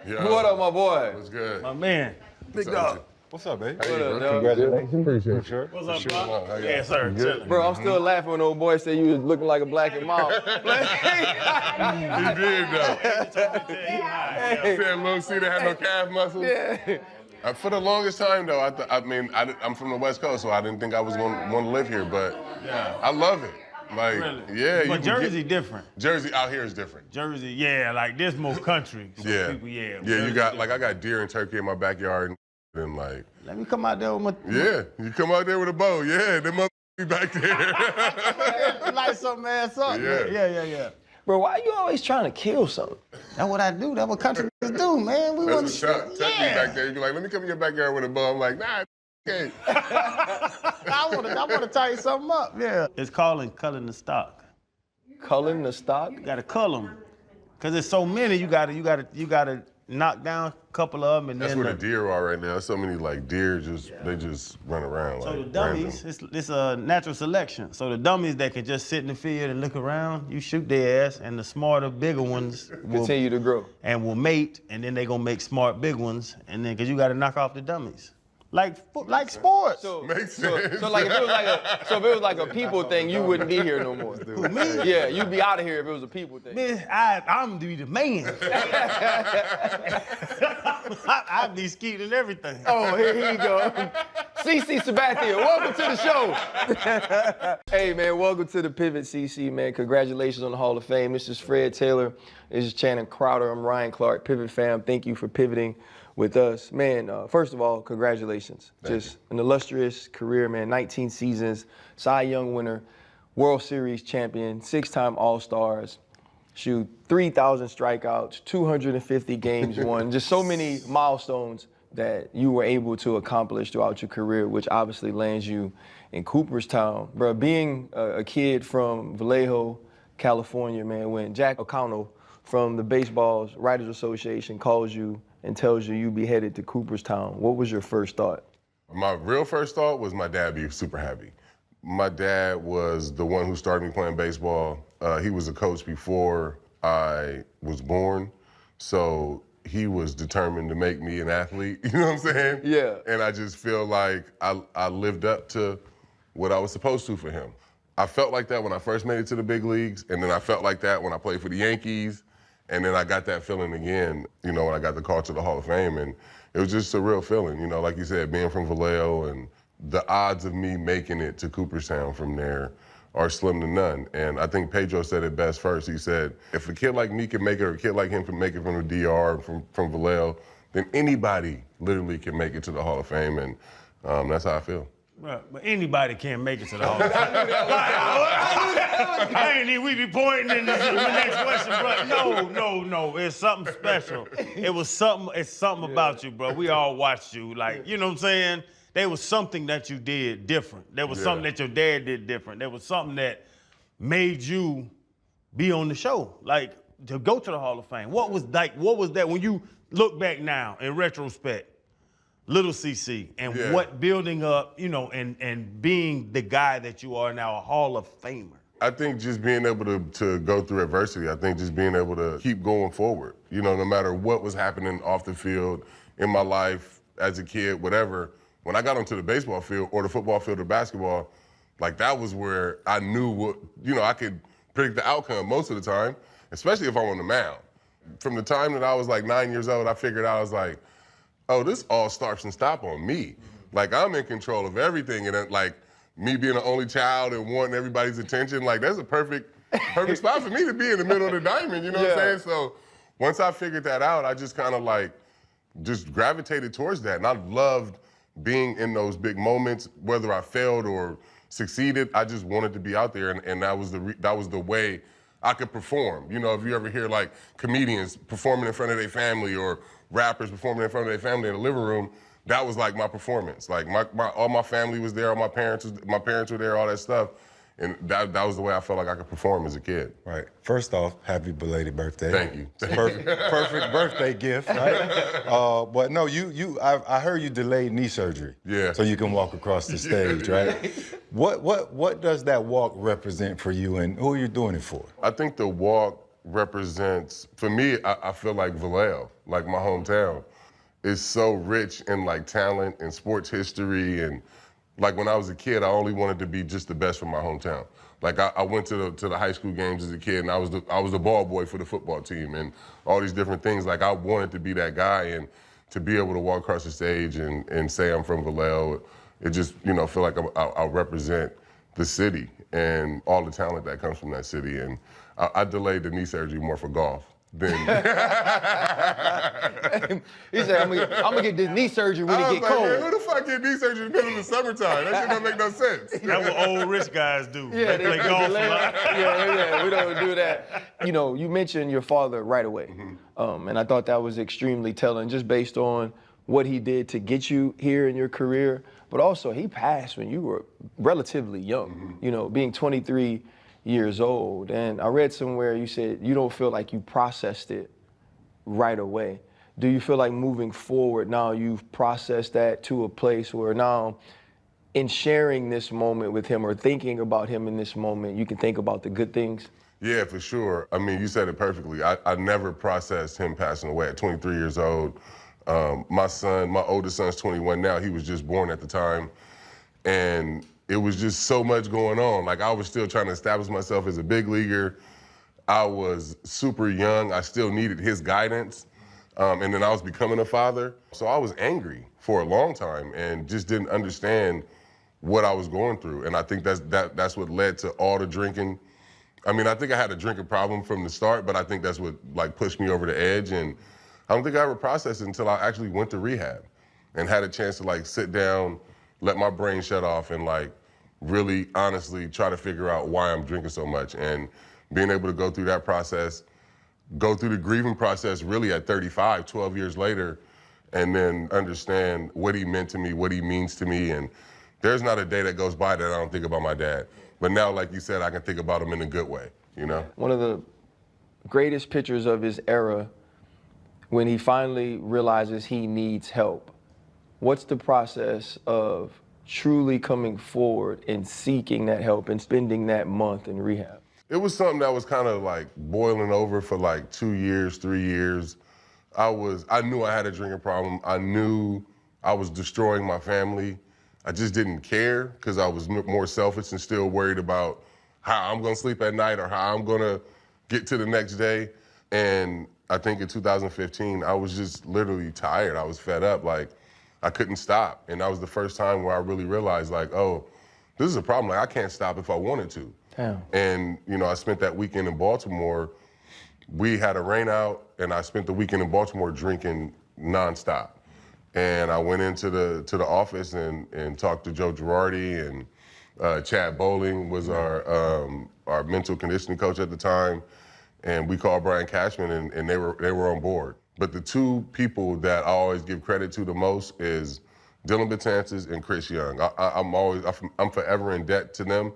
Yeah. What up, my boy? What's good? My man. Big dog. What's up, babe? What up, dog? Congratulations. Appreciate it. Sure. What's up, Sure. bro? How you Yeah, sir. Chilling. Bro, I'm still laughing when old boy said you was looking like a black and mild. He did, though. He said Lil C that had no calf muscles. Yeah. For the longest time, though, I'm from the West Coast, so I didn't think I was going to live here, but I love it. Like, Really? yeah. But Jersey different. Jersey out here is different. Jersey, yeah, like this more country. So Yeah. People, yeah. Yeah, you got, like, I got deer and turkey in my backyard and, like. Let me come out there with my. Yeah, you come out there with a bow. Yeah, them motherfuckers be back there. Light some ass up. Yeah. Yeah. Bro, why you always trying to kill something? That's what I do. That's what country do, man. We want That's to. what's up. Tuck me back there. You be like, let me come in your backyard with a bow. I'm like, nah, okay. I want to tie something up. Yeah. It's calling culling the stock. Culling the stock? You gotta cull them, cause there's so many. You gotta knock down a couple of them, and That's then. where the deer are right now. So many like deer they just run around. So like, the dummies, it's a natural selection. So the dummies that can just sit in the field and look around, you shoot their ass, and the smarter, bigger ones will Continue to grow. and will mate, and then they gonna make smart big ones, and then cause you gotta knock off the dummies, like sports. Makes sense. So like if it was like a people thing, you wouldn't be here no more. Who, me? Yeah, you'd be out of here if it was a people thing. Man, I'm be the man. I'd be skeeting everything. Oh, here you go. CC Sabathia, welcome to the show. Hey, man, welcome to the Pivot, CC, man. Congratulations on the Hall of Fame. This is Fred Taylor. This is Channing Crowder. I'm Ryan Clark, Pivot fam. Thank you for pivoting with us. Man, first of all, congratulations. Just an illustrious career, man. 19 seasons, Cy Young winner, World Series champion, 6-time All-Stars. Shoot, 3,000 strikeouts, 250 games won. Just so many milestones that you were able to accomplish throughout your career, which obviously lands you in Cooperstown. Bro, being a kid from Vallejo, California, man, when Jack O'Connell from the Baseball's Writers Association calls you and tells you be headed to Cooperstown, what was your first thought? My real first thought was my dad being super happy. My dad was the one who started me playing baseball. He was a coach before I was born, so he was determined to make me an athlete, you know what I'm saying? Yeah. And I just feel like I lived up to what I was supposed to for him. I felt like that when I first made it to the big leagues, and then I felt like that when I played for the Yankees, and then I got that feeling again, you know, when I got the call to the Hall of Fame, and it was just a real feeling, you know, like you said, being from Vallejo, and the odds of me making it to Cooperstown from there are slim to none. And I think Pedro said it best first. He said, if a kid like me can make it, or a kid like him can make it from the DR, from Vallejo, then anybody literally can make it to the Hall of Fame, and that's how I feel. Right, but anybody can't make it to the Hall of Fame. I ain't even we be pointing in the next question, bro. No, it's something special. It's something about you, bro. We all watched you, like, you know what I'm saying? There was something that you did different. There was something that your dad did different. There was something that made you be on the show, like to go to the Hall of Fame. What was that when you look back now in retrospect? Little CC and what building up, you know, and being the guy that you are now, a Hall of Famer. I think just being able to go through adversity, I think just being able to keep going forward, you know, no matter what was happening off the field, in my life, as a kid, whatever. When I got onto the baseball field or the football field or basketball, like that was where I knew what, you know, I could predict the outcome most of the time, especially if I'm on the mound. From the time that I was like 9 years old, I figured out, I was like, oh, this all starts and stops on me. Like, I'm in control of everything. And like, me being the only child and wanting everybody's attention, like, that's a perfect spot for me to be in the middle of the diamond, you know what I'm saying? So once I figured that out, I just kind of like, just gravitated towards that. And I loved being in those big moments, whether I failed or succeeded. I just wanted to be out there, and that was the way I could perform. You know, if you ever hear like comedians performing in front of their family or rappers performing in front of their family in the living room, that was like my performance. Like all my family was there, all my parents were there, all that stuff. And that was the way I felt like I could perform as a kid. Right. First off, happy belated birthday. Thank you. Perfect birthday gift, right? But no, I heard you delayed knee surgery. Yeah. So you can walk across the stage, right? What does that walk represent for you, and who are you doing it for? I think the walk represents, for me, I feel like Vallejo, like my hometown, is so rich in like talent and sports history. And like when I was a kid, I only wanted to be just the best for my hometown. Like I went to the high school games as a kid, and I was the ball boy for the football team and all these different things. Like I wanted to be that guy, and to be able to walk across the stage and say I'm from Vallejo, it just, feel like I'll represent the city and all the talent that comes from that city. And I delayed the knee surgery more for golf than. He said, I'm gonna get this knee surgery when it get cold. Man, who the fuck get knee surgery in the middle of the summertime? That shit don't make no sense. That's what old rich guys do. Yeah, they play golf a lot. Yeah, we don't do that. You mentioned your father right away, and I thought that was extremely telling, just based on what he did to get you here in your career, but also he passed when you were relatively young, being 23 years old. And I read somewhere you said you don't feel like you processed it right away. Do you feel like moving forward now you've processed that to a place where now in sharing this moment with him or thinking about him in this moment, you can think about the good things? Yeah, for sure. I mean, you said it perfectly. I never processed him passing away at 23 years old. My oldest son's 21 now. He was just born at the time. And it was just so much going on. Like I was still trying to establish myself as a big leaguer. I was super young. I still needed his guidance. And then I was becoming a father. So I was angry for a long time and just didn't understand what I was going through. And I think that's what led to all the drinking. I mean, I think I had a drinking problem from the start, but I think that's what like pushed me over the edge. And I don't think I ever processed it until I actually went to rehab and had a chance to like sit down, let my brain shut off, and like really honestly try to figure out why I'm drinking so much. And being able to go through that process, go through the grieving process really at 35, 12 years later, and then understand what he meant to me, what he means to me. And there's not a day that goes by that I don't think about my dad. But now, like you said, I can think about him in a good way, One of the greatest pictures of his era, when he finally realizes he needs help, what's the process of truly coming forward and seeking that help and spending that month in rehab? It was something that was kind of like boiling over for like 2 years, 3 years. I knew I had a drinking problem. I knew I was destroying my family. I just didn't care because I was more selfish and still worried about how I'm gonna sleep at night or how I'm gonna get to the next day. And I think in 2015, I was just literally tired. I was fed up, like I couldn't stop. And that was the first time where I really realized like, oh, this is a problem. Like I can't stop if I wanted to. Damn. And I spent that weekend in Baltimore. We had a rain out, and I spent the weekend in Baltimore drinking nonstop. And I went into the office and talked to Joe Girardi, and Chad Bowling was our mental conditioning coach at the time. And we called Brian Cashman, and they were on board. But the two people that I always give credit to the most is Dylan Betances and Chris Young. I'm forever in debt to them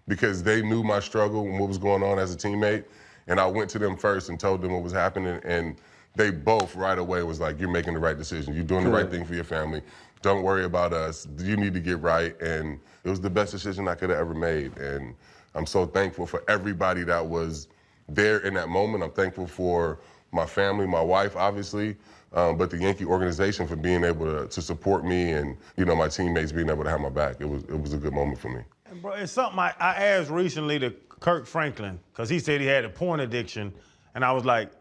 because they knew my struggle and what was going on as a teammate. And I went to them first and told them what was happening, and they both right away was like, you're making the right decision. You're doing the right thing for your family. Don't worry about us. You need to get right. And it was the best decision I could have ever made. And I'm so thankful for everybody that was there in that moment. I'm thankful for my family, my wife, obviously, but the Yankee organization for being able to support me, and my teammates being able to have my back. It was a good moment for me. And bro, it's something I asked recently to Kirk Franklin, because he said he had a porn addiction, and I was like,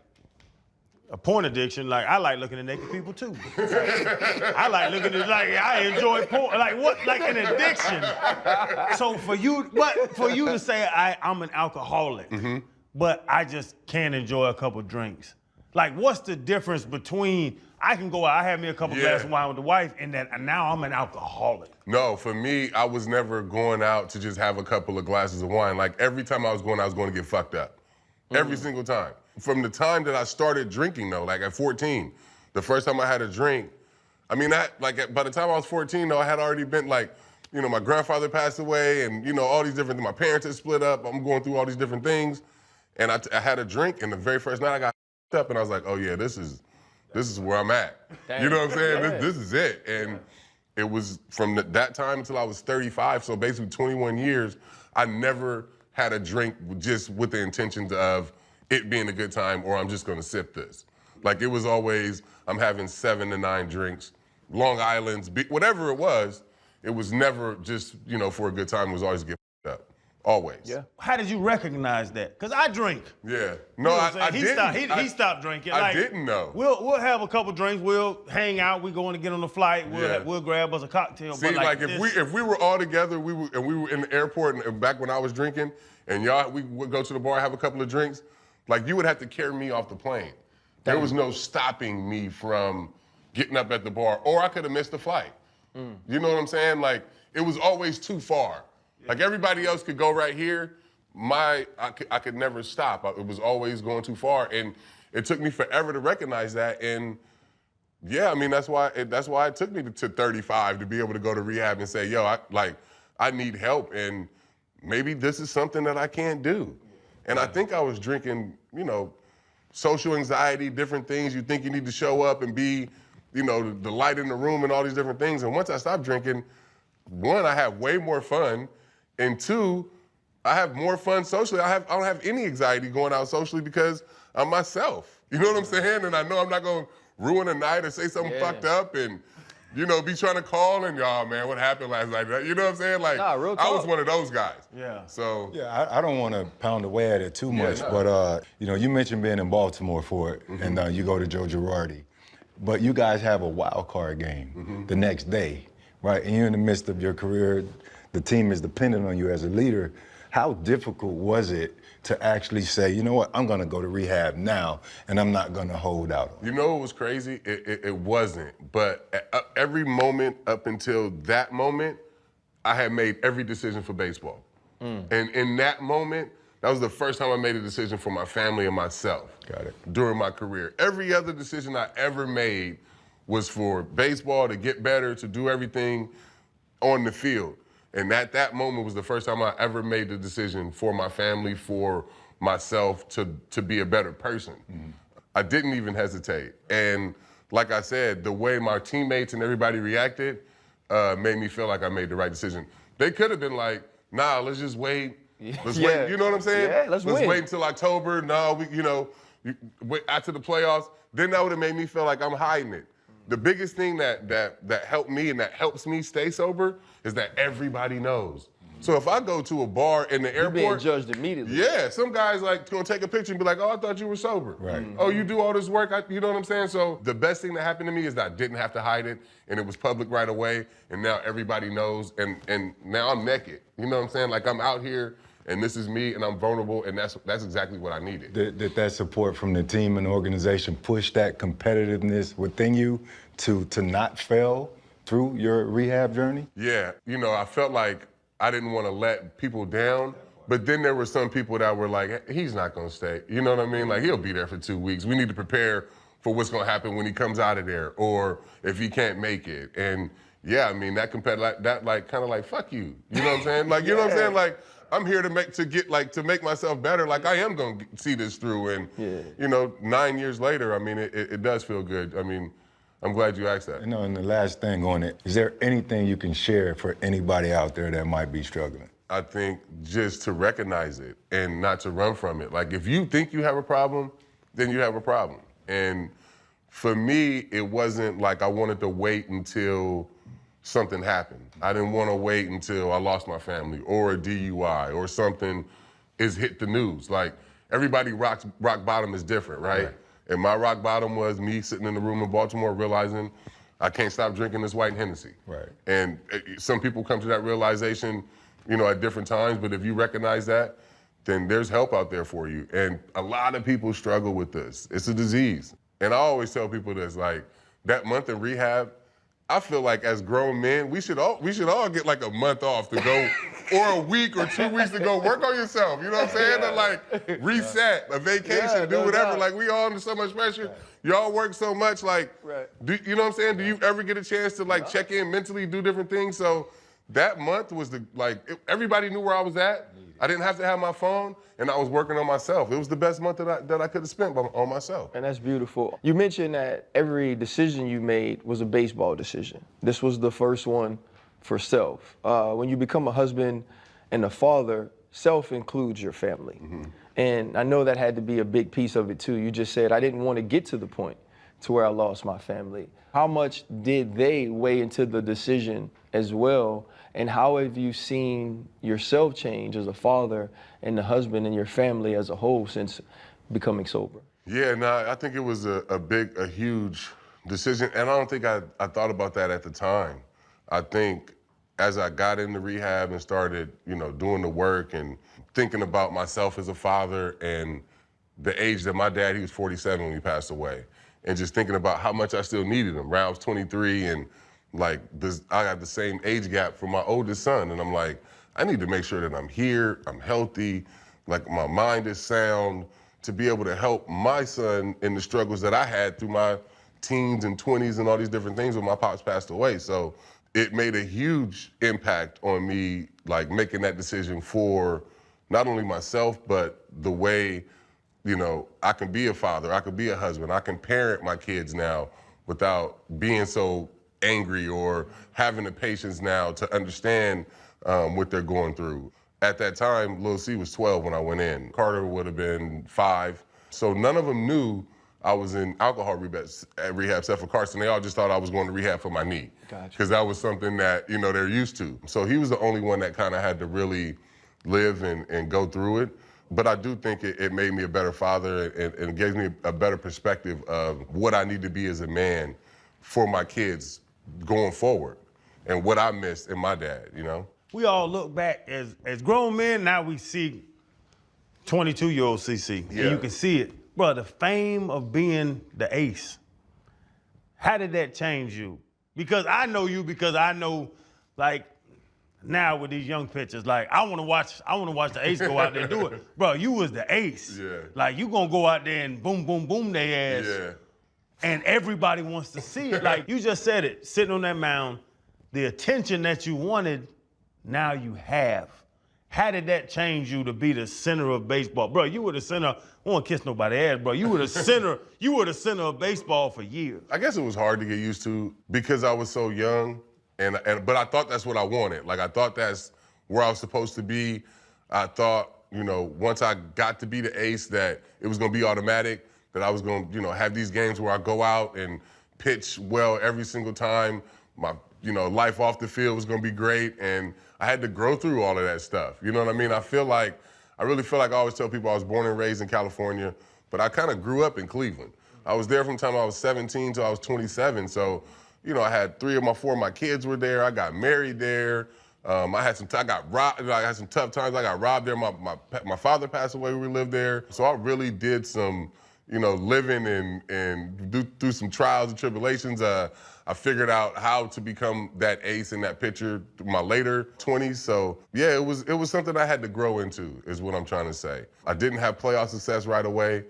a porn addiction? Like, I like looking at naked people too. I like looking at, like, I enjoy porn. Like, what? Like an addiction. So for you to say I'm an alcoholic, but I just can't enjoy a couple drinks. Like, what's the difference between, I can go out, I have me a couple glasses of wine with the wife, and that now I'm an alcoholic? No, for me, I was never going out to just have a couple of glasses of wine. Like, every time I was going to get fucked up. Every single time. From the time that I started drinking, though, like at 14, the first time I had a drink, I mean, by the time I was 14, though, I had already been like, my grandfather passed away, and, all these different things. My parents had split up. I'm going through all these different things. And I had a drink, and the very first night I got up, and I was like, oh yeah, this is where I'm at. Damn. You know what I'm saying? This is it. And it was from that time until I was 35, so basically 21 years, I never had a drink just with the intention of it being a good time or I'm just gonna sip this. Like it was always, I'm having 7 to 9 drinks, Long Island's, whatever it was never just, you know, for a good time. It was always get up, always. Yeah. How did you recognize that? Because I drink. Yeah. You No, know what I'm I saying? didn't. He stopped drinking. I didn't know. We'll have a couple drinks. We'll hang out. We're going to get on the flight. We'll grab us a cocktail. See, but like if we were all together, we were in the airport, and back when I was drinking, and we would go to the bar, have a couple of drinks, like you would have to carry me off the plane. There was no stopping me from getting up at the bar, or I could have missed the flight. You know what I'm saying? Like it was always too far. Like everybody else could go right here. I could never stop. It was always going too far, and it took me forever to recognize that. And yeah, I mean that's why it took me to 35 to be able to go to rehab and say, yo, I need help, and maybe this is something that I can't do. And I think I was drinking, you know, social anxiety, different things. You think you need to show up and be, you know, the light in the room and all these different things. And once I stopped drinking, 1, I have way more fun, and 2, I have more fun socially. I don't have any anxiety going out socially because I'm myself. You know what I'm saying? And I know I'm not gonna ruin a night or say something fucked up and, you know, be trying to call and, y'all, man, what happened last night? You know what I'm saying? Like, real talk. I was one of those guys. Yeah. So. Yeah, I don't want to pound away at it too much, but, you know, you mentioned being in Baltimore for it, and you go to Joe Girardi. But you guys have a wild card game the next day, right? And you're in the midst of your career. The team is dependent on you as a leader. How difficult was it to actually say, you know what, I'm gonna go to rehab now, and I'm not gonna hold out? You know what was crazy? It wasn't, but every moment up until that moment, I had made every decision for baseball. And in that moment, that was the first time I made a decision for my family and myself. Got it. During my career. Every other decision I ever made was for baseball, to get better, to do everything on the field. And at that moment was the first time I ever made the decision for my family, for myself, to be a better person. I didn't even hesitate. And like I said, the way my teammates and everybody reacted made me feel like I made the right decision. They could have been like, nah, let's just wait. Let's wait. You know what I'm saying? Yeah, let's win. wait until October. No, wait after the playoffs. Then that would have made me feel like I'm hiding it. The biggest thing that helped me and that helps me stay sober is that everybody knows. So if I go to a bar in the airport, You're being judged immediately. yeah, some guys like gonna take a picture and be like, oh, I thought you were sober. Right. Oh, you do all this work, you know what I'm saying? So the best thing that happened to me is that I didn't have to hide it, and it was public right away, and now everybody knows, and now I'm naked. You know what I'm saying? Like I'm out here, and this is me, and I'm vulnerable, and that's exactly what I needed. Did that support from the team and the organization push that competitiveness within you to not fail through your rehab journey? Yeah, you know, I felt like I didn't want to let people down, but then there were some people that were like, he's not gonna stay. You know what I mean? Like he'll be there for 2 weeks. We need to prepare for what's gonna happen when he comes out of there, or if he can't make it. And yeah, I mean, that kind of like, fuck you. You know what I'm saying? Like, you know what I'm saying? Like, I'm here to make myself better. Like I am gonna see this through. And you know, 9 years later, I mean, it does feel good. I mean, I'm glad you asked that. You know, and the last thing on it, is there anything you can share for anybody out there that might be struggling? I think just to recognize it and not to run from it. Like if you think you have a problem, then you have a problem. And for me, it wasn't like I wanted to wait until something happened. I didn't want to wait until I lost my family or a DUI or something is hit the news. Like everybody rock bottom is different, right? And my rock bottom was me sitting in the room in Baltimore realizing I can't stop drinking this white Hennessy. Right. And some people come to that realization, you know, at different times, but if you recognize that, then there's help out there for you. And a lot of people struggle with this. It's a disease. And I always tell people this, like, that month in rehab, I feel like as grown men, we should all get like a month off to go, or a week or 2 weeks to go work on yourself. You know what I'm saying? To like reset, a vacation, do whatever. Like we all under so much pressure. Y'all work so much. Like, you know what I'm saying? Do you ever get a chance to like check in mentally, do different things? So that month was everybody knew where I was at. I didn't have to have my phone, and I was working on myself. It was the best month that I could have spent on myself. And that's beautiful. You mentioned that every decision you made was a baseball decision. This was the first one for self. When you become a husband and a father, self includes your family. And I know that had to be a big piece of it too. You just said, I didn't want to get to the point to where I lost my family. How much did they weigh into the decision as well? And how have you seen yourself change as a father and the husband and your family as a whole since becoming sober? Yeah, no, I think it was a huge decision. And I don't think I thought about that at the time. I think as I got into rehab and started, doing the work and thinking about myself as a father and the age that my dad, he was 47 when he passed away, and just thinking about how much I still needed him. Ralph's 23, and I got the same age gap for my oldest son, and I'm like, I need to make sure that I'm here, I'm healthy, like my mind is sound, to be able to help my son in the struggles that I had through my teens and 20s and all these different things when my pops passed away. So it made a huge impact on me, like making that decision for not only myself, but the way, I can be a father, I can be a husband, I can parent my kids now without being so angry or having the patience now to understand what they're going through. At that time, Lil C was 12 when I went in. Carter would have been 5. So none of them knew I was in alcohol rehab except for Carson. They all just thought I was going to rehab for my knee. Gotcha. Because that was something that, they're used to. So he was the only one that kind of had to really live and go through it. But I do think it made me a better father and gave me a better perspective of what I need to be as a man for my kids going forward and what I missed in my dad, We all look back as grown men, now we see 22-year-old CC, Yeah. and you can see it. Bro, the fame of being the ace, how did that change you? Because I know you, because I know, now with these young pitchers, I want to watch the ace go out there and do it. Bro, you was the ace. Yeah. You gonna go out there and boom, boom, boom their ass. Yeah. And everybody wants to see it. You just said it, sitting on that mound, the attention that you wanted, now you have. How did that change you to be the center of baseball? Bro, you were the center, I don't want to kiss nobody's ass, bro. You were the center of baseball for years. I guess it was hard to get used to because I was so young, but I thought that's what I wanted. I thought that's where I was supposed to be. I thought, once I got to be the ace, that it was going to be automatic, that I was going to, have these games where I go out and pitch well every single time. My, life off the field was going to be great, and I had to grow through all of that stuff. You know what I mean? I really feel like I always tell people I was born and raised in California, but I kind of grew up in Cleveland. I was there from the time I was 17 till I was 27, so I had 4 of my kids were there. I got married there. I got robbed. I had some tough times. I got robbed there. My father passed away when we lived there. So I really did some, living and through some trials and tribulations. I figured out how to become that ace and that pitcher through my later 20s. So yeah, it was something I had to grow into, is what I'm trying to say. I didn't have playoff success right away.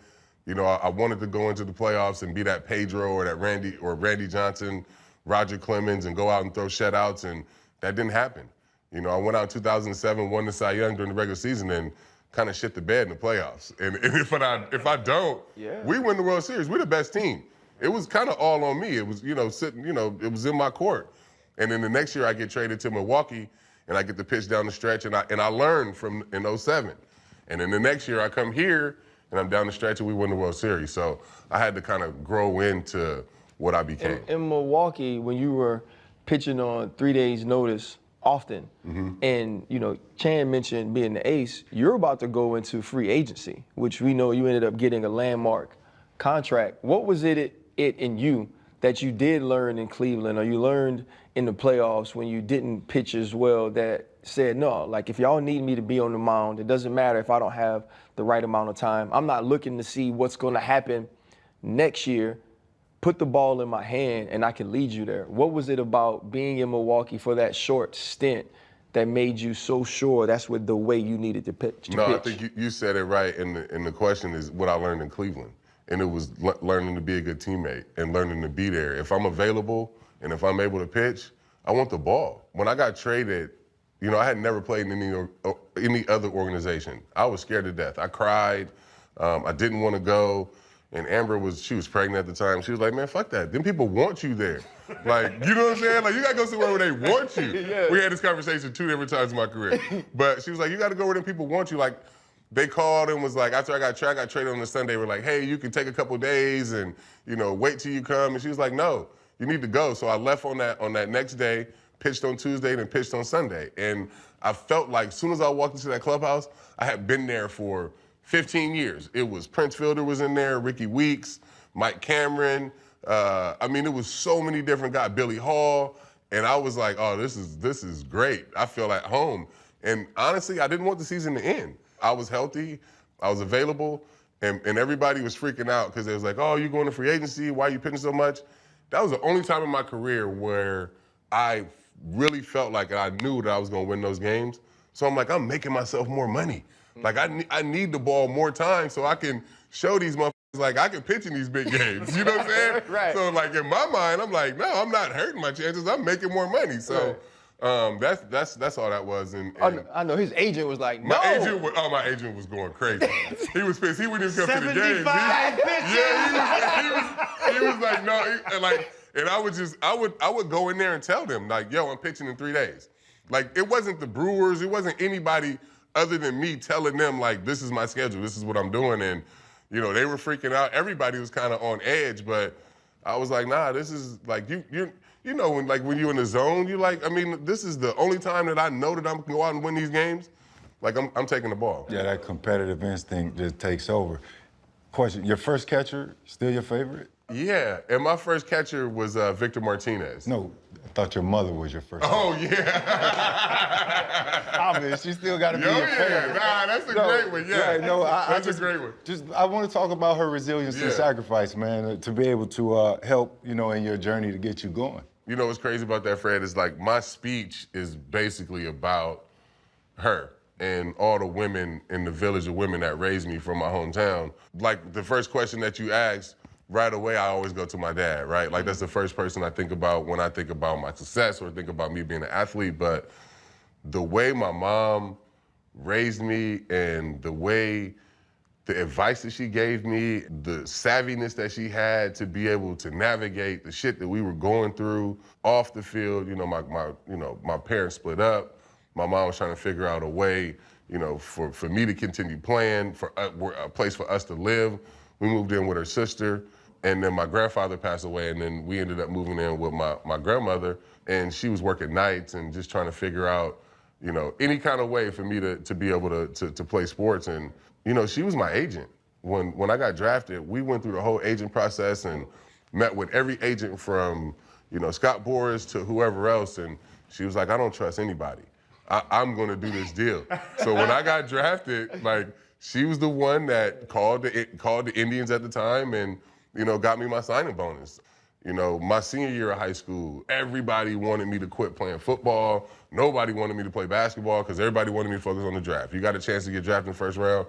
I wanted to go into the playoffs and be that Pedro or that Randy Johnson, Roger Clemens, and go out and throw shutouts, and that didn't happen. I went out in 2007, won the Cy Young during the regular season, and kind of shit the bed in the playoffs. And if I don't, we win the World Series. We're the best team. It was kind of all on me. It was, sitting, it was in my court. And then the next year I get traded to Milwaukee, and I get to pitch down the stretch, and I learned from in 07. And then the next year I come here, and I'm down the stretch, and we win the World Series. So I had to kind of grow into what I became. In Milwaukee, when you were pitching on 3 days' notice often, and Chan mentioned being the ace, you're about to go into free agency, which we know you ended up getting a landmark contract. What was it in you that you did learn in Cleveland, or you learned in the playoffs when you didn't pitch as well, that said, no, if y'all need me to be on the mound, it doesn't matter if I don't have the right amount of time. I'm not looking to see what's going to happen next year. Put the ball in my hand and I can lead you there. What was it about being in Milwaukee for that short stint that made you so sure that's the way you needed to pitch? I think you said it right, and the question is what I learned in Cleveland. And it was learning to be a good teammate and learning to be there. If I'm available and if I'm able to pitch, I want the ball. When I got traded, I had never played in any other organization. I was scared to death. I cried. I didn't want to go. And Amber she was pregnant at the time. She was like, man, fuck that. Them people want you there. You know what I'm saying? You gotta go somewhere where they want you. Yeah. We had this conversation 2 different times in my career. But she was like, you gotta go where them people want you. they called and was like, after I got traded on the Sunday, we're like, hey, you can take a couple days and, wait till you come. And she was like, no, you need to go. So I left on that next day, pitched on Tuesday, then pitched on Sunday. And I felt like as soon as I walked into that clubhouse, I had been there for 15 years. It was Prince Fielder was in there, Ricky Weeks, Mike Cameron. It was so many different guys, Billy Hall. And I was like, oh, this is great. I feel at home. And honestly, I didn't want the season to end. I was healthy, I was available, and everybody was freaking out because they was like, oh, you going to free agency? Why are you pitching so much? That was the only time in my career where I really felt like I knew that I was going to win those games. So I'm like, I'm making myself more money. Like, I need the ball more time so I can show these motherfuckers, like, I can pitch in these big games. You know what I'm saying? Right. So, like, in my mind, I'm like, no, I'm not hurting my chances. I'm making more money. So. Right. That's all that was. And I know his agent was like, no. My agent was going crazy. He was pissed. He wouldn't even come to the games. 75 pitches. He was like, no. And I would go in there and tell them, like, yo, I'm pitching in 3 days. Like, it wasn't the Brewers, it wasn't anybody other than me telling them, like, this is my schedule, this is what I'm doing. And, they were freaking out. Everybody was kind of on edge, but I was like, nah, this is like, when you're in the zone, this is the only time that I know that I'm going to go out and win these games. Like, I'm taking the ball. Yeah, that competitive instinct just takes over. Question, your first catcher, still your favorite? Yeah, and my first catcher was Victor Martinez. No, I thought your mother was your first. Oh, yeah. Obviously, she still got to be your favorite. Nah, that's a great one, yeah. Right, no, that's a great one. I want to talk about her resilience and sacrifice, man, to be able to help, in your journey to get you going. You know what's crazy about that, Fred, is like my speech is basically about her and all the women in the village of women that raised me from my hometown. Like the first question that you asked, right away I always go to my dad, right? Like that's the first person I think about when I think about my success or think about me being an athlete. But the way my mom raised me and the advice that she gave me, the savviness that she had to be able to navigate the shit that we were going through off the field. My parents split up. My mom was trying to figure out a way, for me to continue playing, for a place for us to live. We moved in with her sister, and then my grandfather passed away, and then we ended up moving in with my grandmother, and she was working nights and just trying to figure out, any kind of way for me to be able to play sports. And she was my agent. When I got drafted, we went through the whole agent process and met with every agent from, Scott Boras to whoever else. And she was like, I don't trust anybody. I'm gonna do this deal. So when I got drafted, like, she was the one that called the Indians at the time and, got me my signing bonus. My senior year of high school, everybody wanted me to quit playing football. Nobody wanted me to play basketball because everybody wanted me to focus on the draft. You got a chance to get drafted in the first round.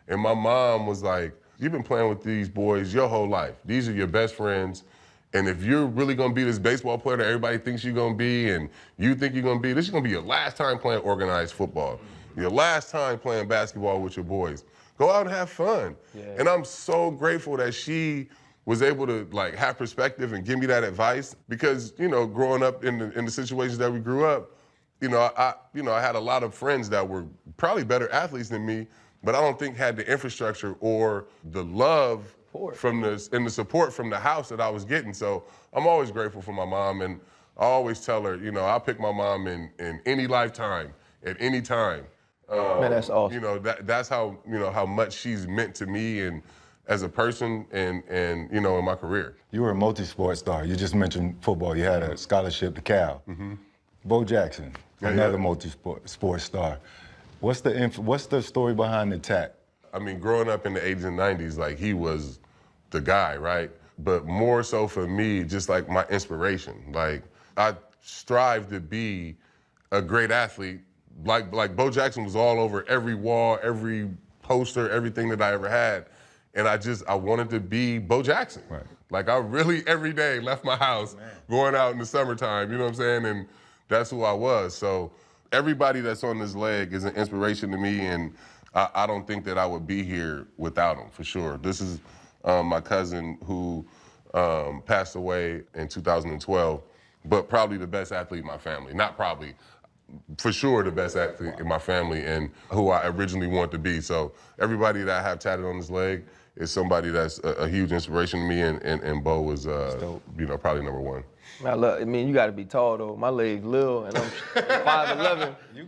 And my mom was like, you've been playing with these boys your whole life. These are your best friends. And if you're really gonna be this baseball player that everybody thinks you're gonna be and you think you're gonna be, this is gonna be your last time playing organized football. Your last time playing basketball with your boys. Go out and have fun. Yeah. And I'm so grateful that she was able to have perspective and give me that advice because, growing up in the situations that we grew up, I had a lot of friends that were probably better athletes than me, but I don't think had the infrastructure or the love and the support from the house that I was getting. So I'm always grateful for my mom, and I always tell her, I'll pick my mom in any lifetime, at any time. Man, that's awesome. That's how, how much she's meant to me and as a person and in my career. You were a multi-sport star. You just mentioned football. You had a scholarship to Cal. Mm-hmm. Bo Jackson, another multi-sport star. What's the story behind the Tat? Growing up in the 80s and 90s, he was the guy, right? But more so for me, just my inspiration. I strive to be a great athlete. Like Bo Jackson was all over every wall, every poster, everything that I ever had. And I wanted to be Bo Jackson. Right. I really every day left my house going out in the summertime, you know what I'm saying? And that's who I was. So everybody that's on this leg is an inspiration to me, and I don't think that I would be here without them, for sure. This is my cousin who passed away in 2012, but probably the best athlete in my family. Not probably. for sure the best athlete in my family and who I originally wanted to be. So everybody that I have tatted on this leg is somebody that's a huge inspiration to me, and Bo was, probably number one. I mean, you gotta be tall though. My leg's little, and I'm 5'11". You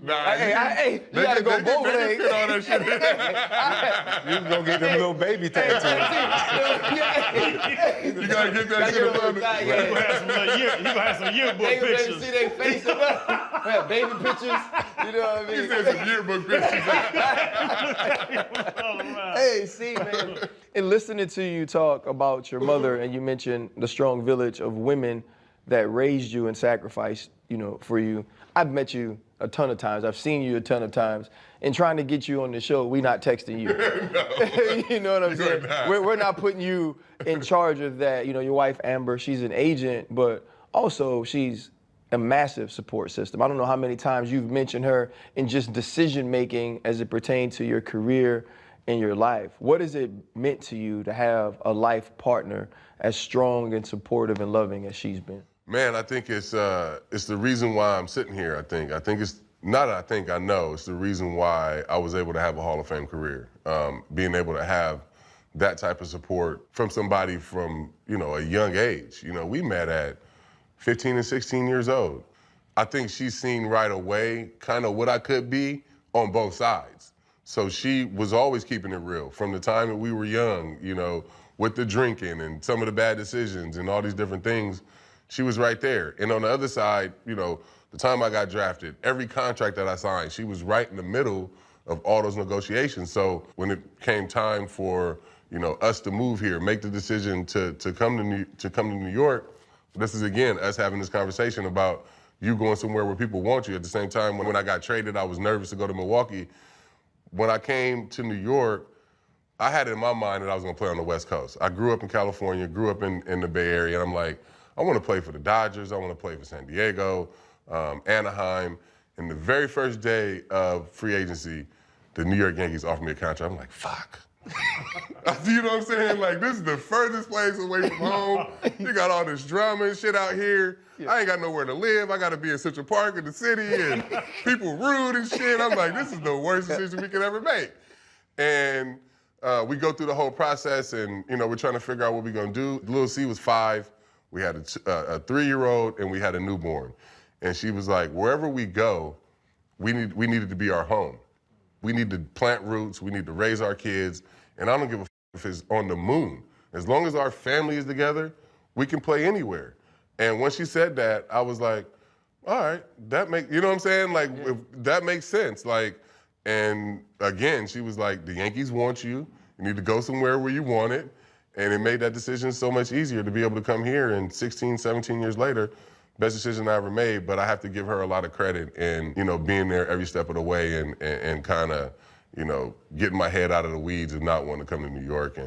gotta go both legs. Fit all that shit in. You can go get them little baby tattoos. You gotta get that shit up. You gonna have some yearbook They gonna pictures. see their face up. Baby pictures. You know what I He mean? said some yearbook pictures. Hey, see, man. In listening to you talk about your mother, and you mentioned the strong village of women that raised you and sacrificed, for you. I've met you a ton of times. I've seen you a ton of times. And trying to get you on the show, we not texting you. No. You know what I'm saying? Not. We're not putting you in charge of that. Your wife, Amber, she's an agent, but also she's a massive support system. I don't know how many times you've mentioned her in just decision-making as it pertains to your career and your life. What has it meant to you to have a life partner as strong and supportive and loving as she's been? Man, I think it's the reason why I'm sitting here, I think. I know it's the reason why I was able to have a Hall of Fame career. Being able to have that type of support from somebody from, a young age. We met at 15 and 16 years old. I think she's seen right away kind of what I could be on both sides. So she was always keeping it real from the time that we were young, with the drinking and some of the bad decisions and all these different things. She was right there. And on the other side, the time I got drafted, every contract that I signed, she was right in the middle of all those negotiations. So when it came time for, us to move here, make the decision to come to New York, this is again us having this conversation about you going somewhere where people want you. At the same time, when I got traded, I was nervous to go to Milwaukee. When I came to New York, I had it in my mind that I was gonna play on the West Coast. I grew up in California, grew up in the Bay Area, and I'm like, I want to play for the Dodgers. I want to play for San Diego, Anaheim. And the very first day of free agency, the New York Yankees offered me a contract. I'm like, fuck. You know what I'm saying? Like, this is the furthest place away from home. You got all this drama and shit out here. I ain't got nowhere to live. I got to be in Central Park in the city, and people rude and shit. I'm like, this is the worst decision we could ever make. And we go through the whole process, and we're trying to figure out what we're gonna do. Little C was 5. We had a 3-year-old, and we had a newborn. And she was like, wherever we go, we needed to be our home. We need to plant roots. We need to raise our kids. And I don't give a if it's on the moon. As long as our family is together, we can play anywhere. And when she said that, I was like, all right, that makes, you know what I'm saying? Like, if that makes sense. Like, and again, she was like, the Yankees want you. You need to go somewhere where you want it. And it made that decision so much easier to be able to come here, and 16, 17 years later, best decision I ever made. But I have to give her a lot of credit in, being there every step of the way and kind of, getting my head out of the weeds and not wanting to come to New York.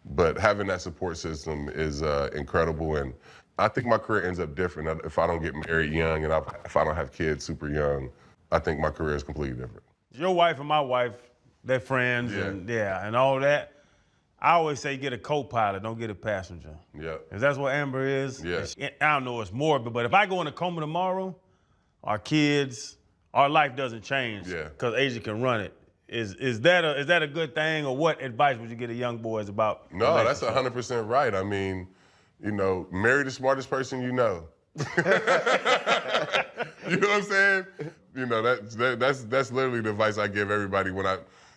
But having that support system is incredible. And I think my career ends up different if I don't get married young and if I don't have kids super young. I think my career is completely different. Your wife and my wife, they're friends and all that. I always say get a co-pilot, don't get a passenger. Yeah. Because that's what Amber is. Yeah. I don't know, it's morbid, but if I go in a coma tomorrow, our kids, our life doesn't change. Yeah. Because Asia can run it. Is that a good thing, or what advice would you give to young boys about? No, that's 100% right. I mean, marry the smartest person you know. You know what I'm saying? That's literally the advice I give everybody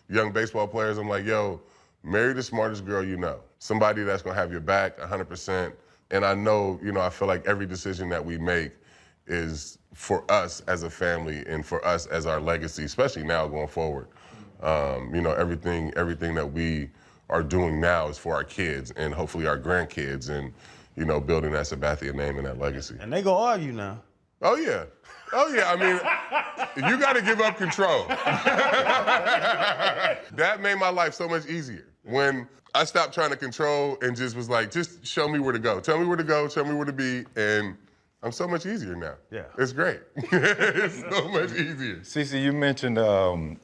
young baseball players. I'm like, yo, marry the smartest girl you know. Somebody that's gonna have your back 100%. And I know, I feel like every decision that we make is for us as a family and for us as our legacy, especially now going forward. Everything that we are doing now is for our kids and hopefully our grandkids and, building that Sabathia name and that legacy. And they gonna argue now. Oh, yeah. I mean, you got to give up control. That made my life so much easier. When I stopped trying to control and just was like, just show me where to go. Tell me where to go, tell me where to be, and I'm so much easier now. Yeah. It's great. It's so much easier. CC, you mentioned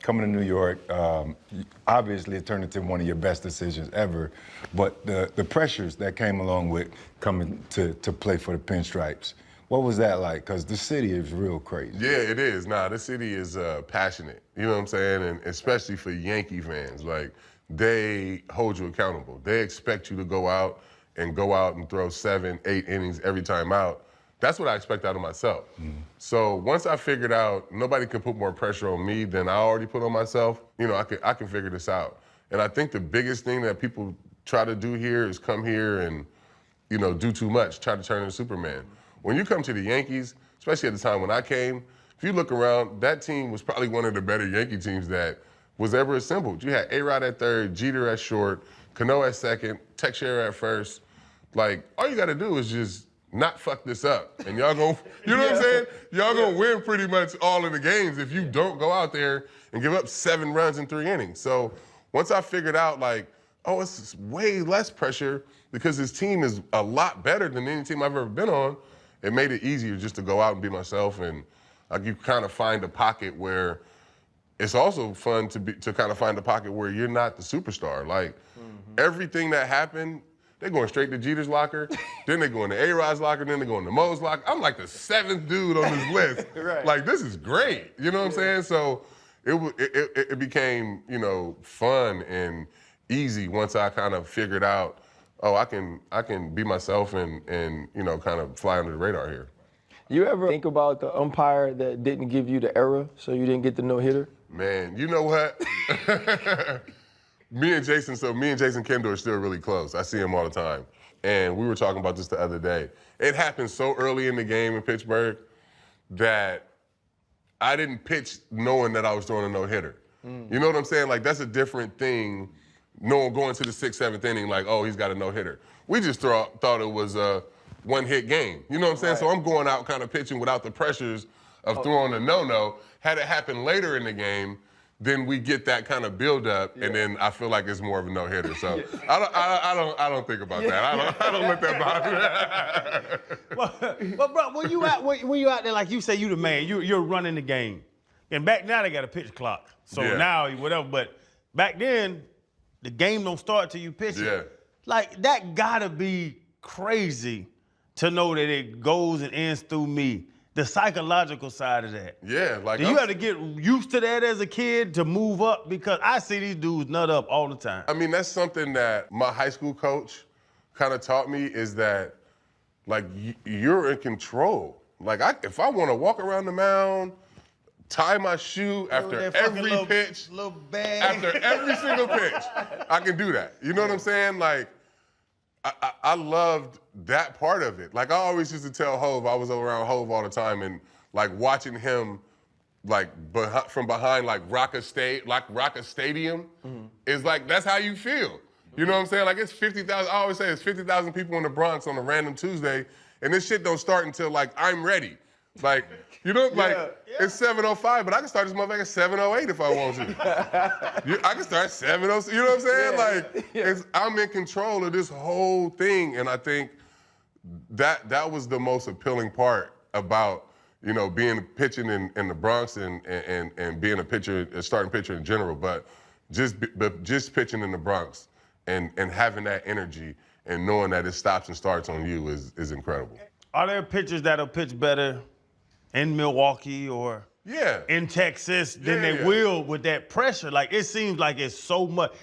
coming to New York. Obviously, it turned into one of your best decisions ever. But the pressures that came along with coming to play for the Pinstripes, What was that like? Because the city is real crazy. Yeah, it is. Nah, the city is passionate. You know what I'm saying? And especially for Yankee fans, like they hold you accountable. They expect you to go out and throw 7, 8 innings every time out. That's what I expect out of myself. So once I figured out nobody can put more pressure on me than I already put on myself, you know, I can figure this out. And I think the biggest thing that people try to do here is come here and, you know, do too much, try to turn into Superman. When you come to the Yankees, especially at the time when I came, if you look around, that team was probably one of the better Yankee teams that was ever assembled. You had A-Rod at third, Jeter at short, Cano at second, Teixeira at first. Like, all you gotta do is just not fuck this up. And y'all gonna, you know what I'm saying? Y'all gonna win pretty much all of the games if you don't go out there and give up 7 runs in 3 innings. So once I figured out like, oh, it's way less pressure because this team is a lot better than any team I've ever been on, it made it easier just to go out and be myself. And you kind of find a pocket where it's also fun to kind of find a pocket where you're not the superstar. Like everything that happened, they're going straight to Jeter's locker, then they go into A-Rod's locker, then they go into Mo's locker. I'm like the 7th dude on this list. Right. Like, this is great. You know what I'm saying? So it became, you know, fun and easy once I kind of figured out, oh, I can be myself and you know, kind of fly under the radar here. You ever think about the umpire that didn't give you the error, so you didn't get the no-hitter? Man, you know what? Me and Jason Kendall are still really close. I see him all the time. And we were talking about this the other day. It happened so early in the game in Pittsburgh that I didn't pitch knowing that I was throwing a no-hitter. You know what I'm saying? Like, that's a different thing, going to the 6th, 7th inning, like, oh, he's got a no-hitter. We just thought it was a one-hit game. You know what I'm saying? Right. So I'm going out kind of pitching without the pressures of throwing a no-no. Had it happen later in the game, then we get that kind of build-up, and then I feel like it's more of a no-hitter. So I don't think about that. I don't let that bother me. But bro, when you out there, like you say, you the man, you're running the game. And back now they got a pitch clock. So now whatever. But back then, the game don't start till you pitch it. Yeah. Like that gotta be crazy to know that it goes and ends through me. The psychological side of that. Yeah, like you got to get used to that as a kid to move up, because I see these dudes nut up all the time. I mean, that's something that my high school coach kind of taught me, is that like you're in control. Like if I want to walk around the mound, tie my shoe after every pitch, after every single pitch, I can do that. You know what I'm saying? Like I loved that part of it. Like I always used to tell Hov, I was around Hov all the time, and like watching him like from behind like Rocca Stadium is like, that's how you feel. You know what I'm saying? Like it's 50,000, I always say it's 50,000 people in the Bronx on a random Tuesday, and this shit don't start until like I'm ready. Like, you know, like it's 7:05, but I can start this motherfucker at 7:08 if I want to. I can start 7:06, you know what I'm saying? Like, I'm in control of this whole thing, and I think that was the most appealing part about, you know, pitching in the Bronx and being a starting pitcher in general, but just pitching in the Bronx and having that energy and knowing that it stops and starts on you is incredible. Are there pitchers that'll pitch better in Milwaukee or in Texas than they will with that pressure? Like, it seems like it's so much.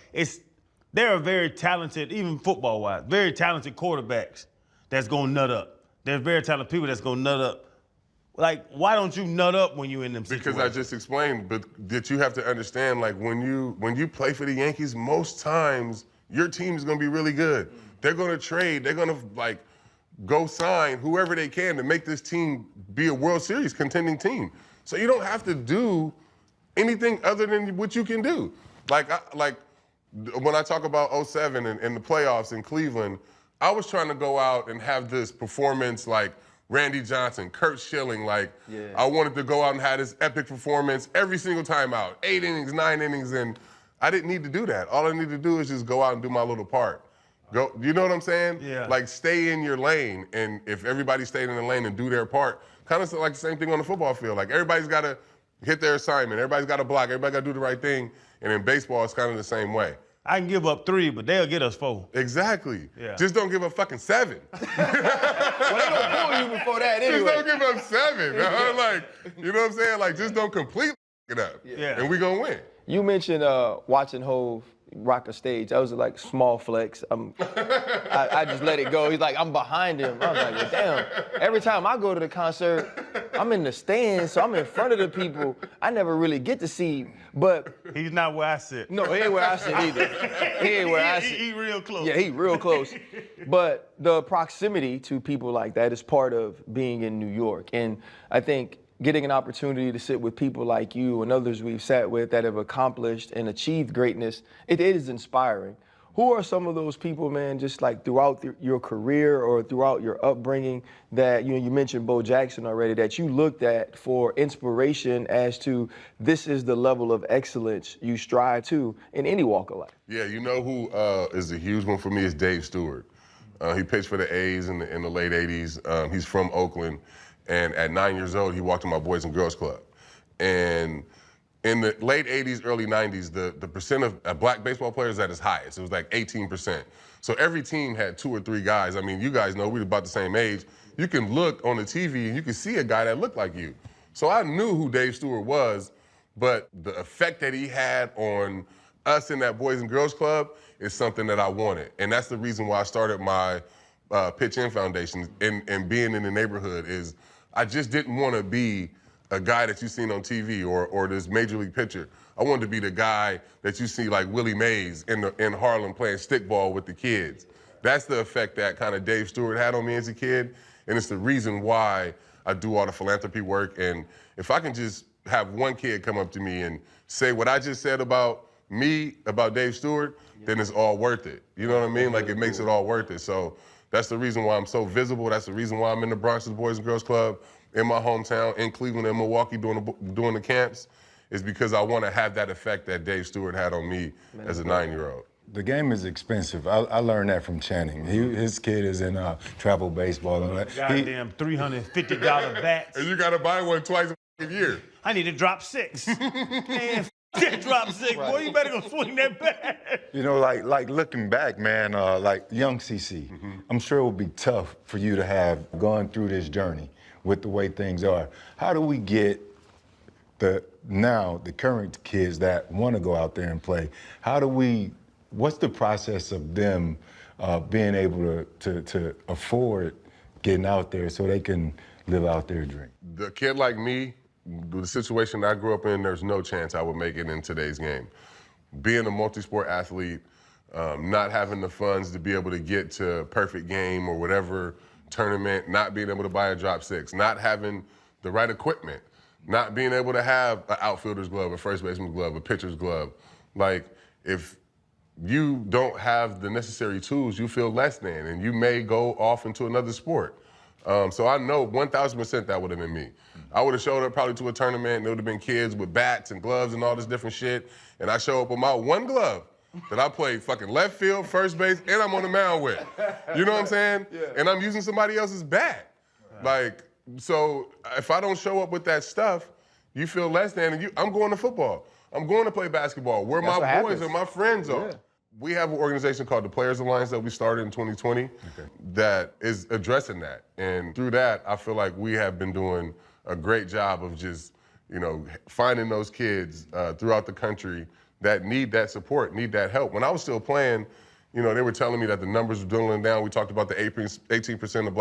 There are very talented, even football-wise, very talented quarterbacks that's going to nut up. There's very talented people that's going to nut up. Like, why don't you nut up when you're in them situations? Because I just explained, but that you have to understand, like, when you play for the Yankees, most times your team is going to be really good. They're going to trade. They're going to, like, go sign whoever they can to make this team be a World Series contending team. So you don't have to do anything other than what you can do. Like when I talk about 07 and the playoffs in Cleveland, I was trying to go out and have this performance like Randy Johnson, Kurt Schilling. Like, I wanted to go out and have this epic performance every single time out, 8 innings, 9 innings, and I didn't need to do that. All I need to do is just go out and do my little part. Go, you know what I'm saying? Yeah. Like, stay in your lane, and if everybody stayed in the lane and do their part, kind of like the same thing on the football field. Like, everybody's got to hit their assignment. Everybody's got to block. Everybody got to do the right thing. And in baseball, it's kind of the same way. I can give up 3, but they'll get us 4. Exactly. Yeah. Just don't give up fucking 7. Well, they don't pull you before that right Just anyway. don't give up 7. Like, you know what I'm saying? Like, just don't completely it up. Yeah. And we gonna win. You mentioned watching Hov rock a stage. That was like small flex. I just let it go. He's like, I'm behind him. I was like, well, damn. Every time I go to the concert, I'm in the stands, so I'm in front of the people. I never really get to see, but He's not where I sit. no, he ain't where I sit either. He ain't where I sit. He real close. Yeah, he real close. But the proximity to people like that is part of being in New York. And I think getting an opportunity to sit with people like you and others we've sat with that have accomplished and achieved greatness, it is inspiring. Who are some of those people, man, just like throughout your career or throughout your upbringing that, you mentioned Bo Jackson already, that you looked at for inspiration as to this is the level of excellence you strive to in any walk of life? Yeah, you know who is a huge one for me is Dave Stewart. He pitched for the A's in the late 80s. He's from Oakland. And at 9 years old, he walked in my Boys and Girls Club. And in the late 80s, early 90s, the percent of black baseball players at its highest. It was like 18%. So every team had 2 or 3 guys. I mean, you guys know we're about the same age. You can look on the TV and you can see a guy that looked like you. So I knew who Dave Stewart was, but the effect that he had on us in that Boys and Girls Club is something that I wanted. And that's the reason why I started my Pitch In Foundation and being in the neighborhood is I just didn't want to be a guy that you've seen on TV or this major league pitcher. I wanted to be the guy that you see like Willie Mays in Harlem playing stickball with the kids. That's the effect that kind of Dave Stewart had on me as a kid, and it's the reason why I do all the philanthropy work. And if I can just have one kid come up to me and say what I just said about me, about Dave Stewart, then it's all worth it. You know what I mean? Like it makes it all worth it. So that's the reason why I'm so visible. That's the reason why I'm in the Bronx Boys and Girls Club, in my hometown, in Cleveland and Milwaukee doing the camps, is because I want to have that effect that Dave Stewart had on me as a 9-year-old. The game is expensive. I learned that from Channing. His kid is in travel baseball. And Goddamn $350 bats. And you got to buy one twice a year. I need to drop 6. Man, that drop 6, boy. You better go swing that bat. You know, like looking back, man, like young CC, I'm sure it would be tough for you to have gone through this journey with the way things are. How do we get the current kids that want to go out there and play? What's the process of them being able to afford getting out there so they can live out their dream? The kid like me, the situation I grew up in, there's no chance I would make it in today's game. Being a multi-sport athlete, not having the funds to be able to get to perfect game or whatever tournament, not being able to buy a drop 6, not having the right equipment, not being able to have an outfielder's glove, a first baseman's glove, a pitcher's glove. Like, if you don't have the necessary tools, you feel less than, and you may go off into another sport. So I know 1,000% that would have been me. I would have showed up probably to a tournament, and there would have been kids with bats and gloves and all this different shit, and I show up with my one glove that I played fucking left field, first base, and I'm on the mound with. You know what I'm saying? Yeah. And I'm using somebody else's bat. Like, so if I don't show up with that stuff, you feel less than, and I'm going to football. I'm going to play basketball, where That's my what boys happens. and my friends are. Yeah. We have an organization called the Players Alliance that we started in 2020 that is addressing that. And through that, I feel like we have been doing a great job of just, finding those kids throughout the country that need that support, need that help. When I was still playing, they were telling me that the numbers were dwindling down. We talked about the 18% of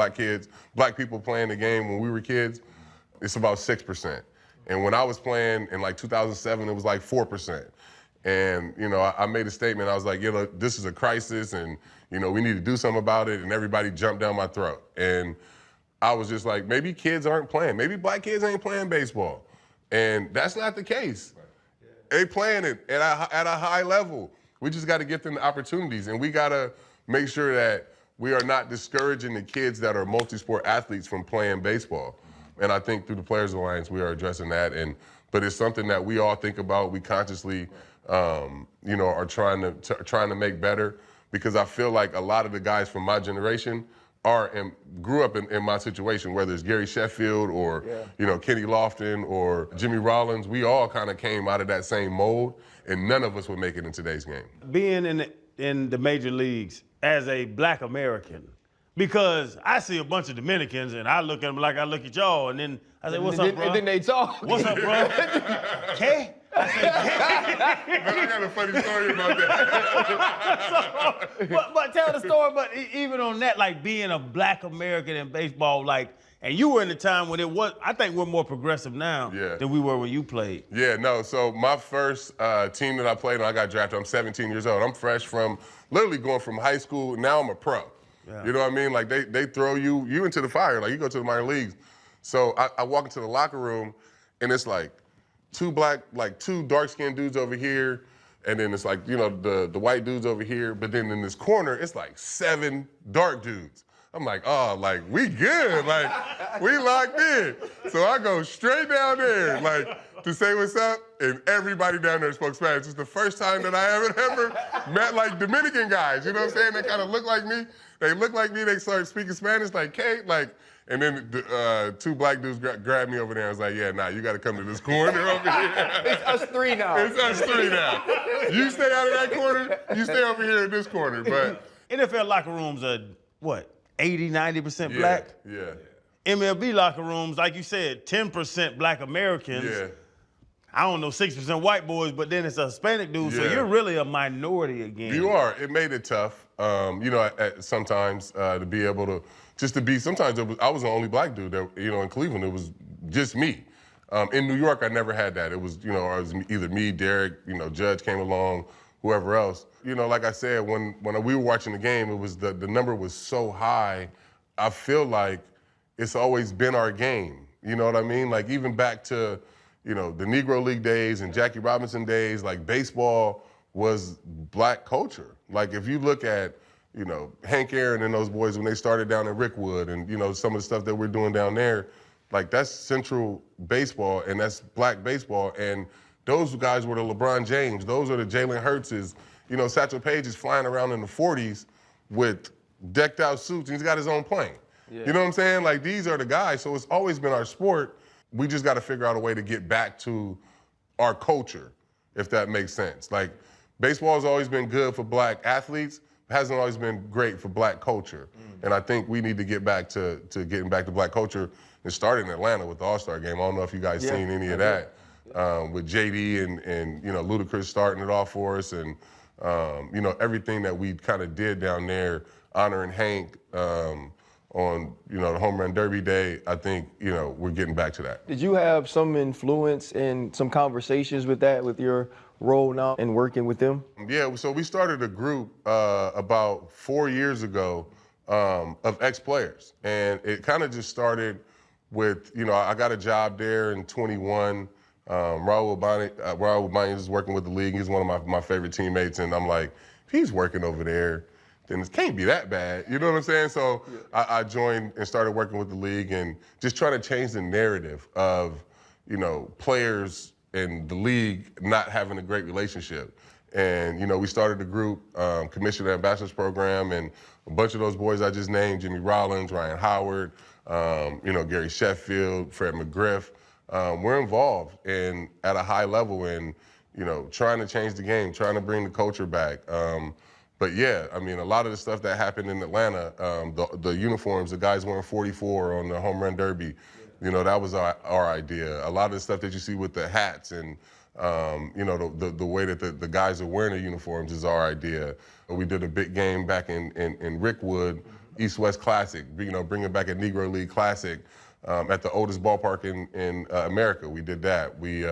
black people playing the game when we were kids. It's about 6%. And when I was playing in like 2007, it was like 4%. And, I made a statement. I was like, this is a crisis and, we need to do something about it. And everybody jumped down my throat. And I was just like, maybe kids aren't playing. Maybe black kids ain't playing baseball. And that's not the case. They playing it at a high level. We just got to get them the opportunities. And we got to make sure that we are not discouraging the kids that are multi-sport athletes from playing baseball. And I think through the Players Alliance, we are addressing that. But it's something that we all think about. We consciously, are trying to make better, because I feel like a lot of the guys from my generation grew up in my situation, whether it's Gary Sheffield or, Kenny Lofton or Jimmy Rollins. We all kind of came out of that same mold, and none of us would make it in today's game. Being in the major leagues as a black American, Because I see a bunch of Dominicans and I look at them like I look at y'all, and then I say, "What's up, bro?" And then they talk. "What's up, bro?" "K?" I say, But I got a funny story about that. but tell the story. But even on that, like being a Black American in baseball, like, and you were in the time when it was. I think we're more progressive now than we were when you played. Yeah, no. So my first team that I played on, I got drafted. I'm 17 years old. I'm fresh from literally going from high school. Now I'm a pro. Yeah. You know what I mean? Like they throw you into the fire. Like you go to the minor leagues. So I walk into the locker room, and it's like two dark-skinned dudes over here, and then it's like, you know, the white dudes over here. But then in this corner, it's like 7 dark dudes. I'm like, oh, like, we good. Like, we locked in. So I go straight down there, like, to say what's up, and everybody down there spoke Spanish. It's the first time that I ever met, like, Dominican guys, you know what I'm saying? They kind of look like me. They look like me. They start speaking Spanish, like, Kate, like, and then 2 black dudes grabbed me over there. I was like, yeah, nah, you got to come to this corner over here. It's us 3 now. It's us 3 now. You stay out of that corner, you stay over here in this corner. But NFL locker rooms are, what, 80, 90% Black? Yeah. MLB locker rooms, like you said, 10% Black Americans. Yeah. I don't know, 6% white boys, but then it's a Hispanic dude, so you're really a minority again. You are. It made it tough, you know, sometimes to be able to, sometimes I was the only black dude that, you know, in Cleveland, it was just me. In New York, I never had that. It was, you know, it was either me, Derek, you know, Judge came along, whoever else. You know, like I said, when we were watching the game, it was the number was so high. I feel like it's always been our game. You know what I mean? Like even back to, you know, the Negro League days and Jackie Robinson days, like baseball was Black culture. Like if you look at, you know, Hank Aaron and those boys when they started down in Rickwood and, you know, some of the stuff that we're doing down there, like that's Central baseball and that's Black baseball. And those guys were the LeBron James. Those are the Jalen Hurtses. You know, Satchel Paige is flying around in the 40s with decked out suits and he's got his own plane. Yeah. You know what I'm saying? Like these are the guys. So it's always been our sport. We just got to figure out a way to get back to our culture, if that makes sense. Like baseball has always been good for Black athletes. It hasn't always been great for Black culture. And I think we need to get back to getting back to Black culture. It started in Atlanta with the All-Star game. I don't know if you guys seen any of that. With JD and you know, Ludacris starting it off for us and you know, everything that we kind of did down there, honoring Hank on, you know, the home run derby day, I think, you know, we're getting back to that. Did you have some influence in some conversations with that, with your role now and working with them? Yeah, so we started a group about 4 years ago of ex-players. And it kind of just started with, you know, I got a job there in 21. Raul Bani is working with the league. He's one of my favorite teammates. And I'm like, if he's working over there, then it can't be that bad. You know what I'm saying? So I joined and started working with the league and just trying to change the narrative of, you know, players and the league not having a great relationship. And, you know, we started a group, Commissioner Ambassadors Program, and a bunch of those boys I just named, Jimmy Rollins, Ryan Howard, you know, Gary Sheffield, Fred McGriff, we're involved and at a high level in, you know, trying to change the game, trying to bring the culture back. But yeah, I mean, a lot of the stuff that happened in Atlanta, the uniforms, the guys wearing 44 on the home run derby, you know, that was our idea. A lot of the stuff that you see with the hats and, you know, the way that the guys are wearing the uniforms is our idea. We did a big game back in Rickwood, East-West Classic, you know, bringing back a Negro League Classic at the oldest ballpark in America. We did that. We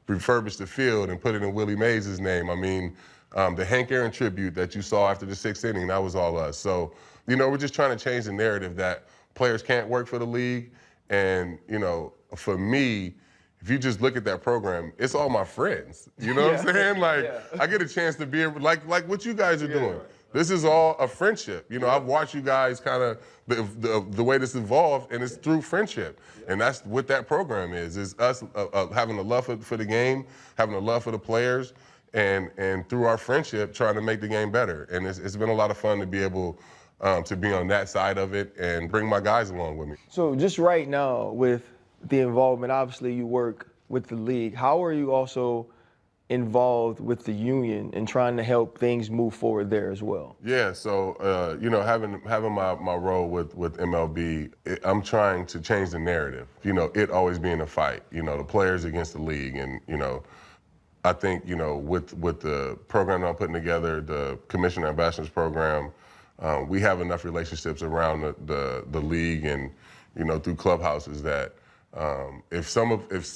refurbished the field and put it in Willie Mays' name. I mean, the Hank Aaron tribute that you saw after the 6th inning, that was all us. So, you know, we're just trying to change the narrative that players can't work for the league. And, you know, for me, if you just look at that program, it's all my friends. You know what I'm saying? Like, I get a chance to be able, like what you guys are doing. Right. This is all a friendship. You know, I've watched you guys kind of, the way this evolved, and it's through friendship. And that's what that program is us having a love for the game, having a love for the players, and through our friendship, trying to make the game better. And it's been a lot of fun to be able to be on that side of it and bring my guys along with me. So just right now with the involvement, obviously you work with the league. How are you also involved with the union and trying to help things move forward there as well? Yeah, so you know, having my role with MLB, I'm trying to change the narrative. You know, it always being a fight. You know, the players against the league, and you know, I think you know with the program that I'm putting together, the Commissioner Ambassadors program, we have enough relationships around the league and you know through clubhouses that if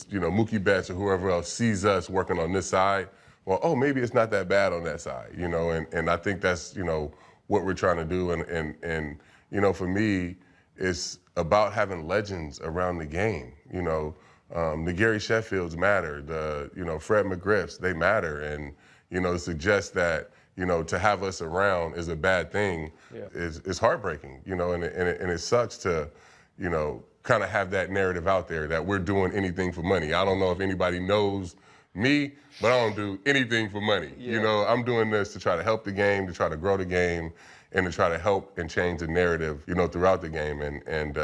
you know Mookie Betts or whoever else sees us working on this side, well, oh, maybe it's not that bad on that side, you know, and I think that's, you know, what we're trying to do, and you know, for me, it's about having legends around the game, you know, the Gary Sheffields matter, you know, Fred McGriffs, they matter, and, you know, suggest that, you know, to have us around is a bad thing is heartbreaking, you know, and it sucks to, you know, kind of have that narrative out there that we're doing anything for money. I don't know if anybody knows me, but I don't do anything for money. Yeah. You know, I'm doing this to try to help the game, to try to grow the game, and to try to help and change the narrative, you know, throughout the game. And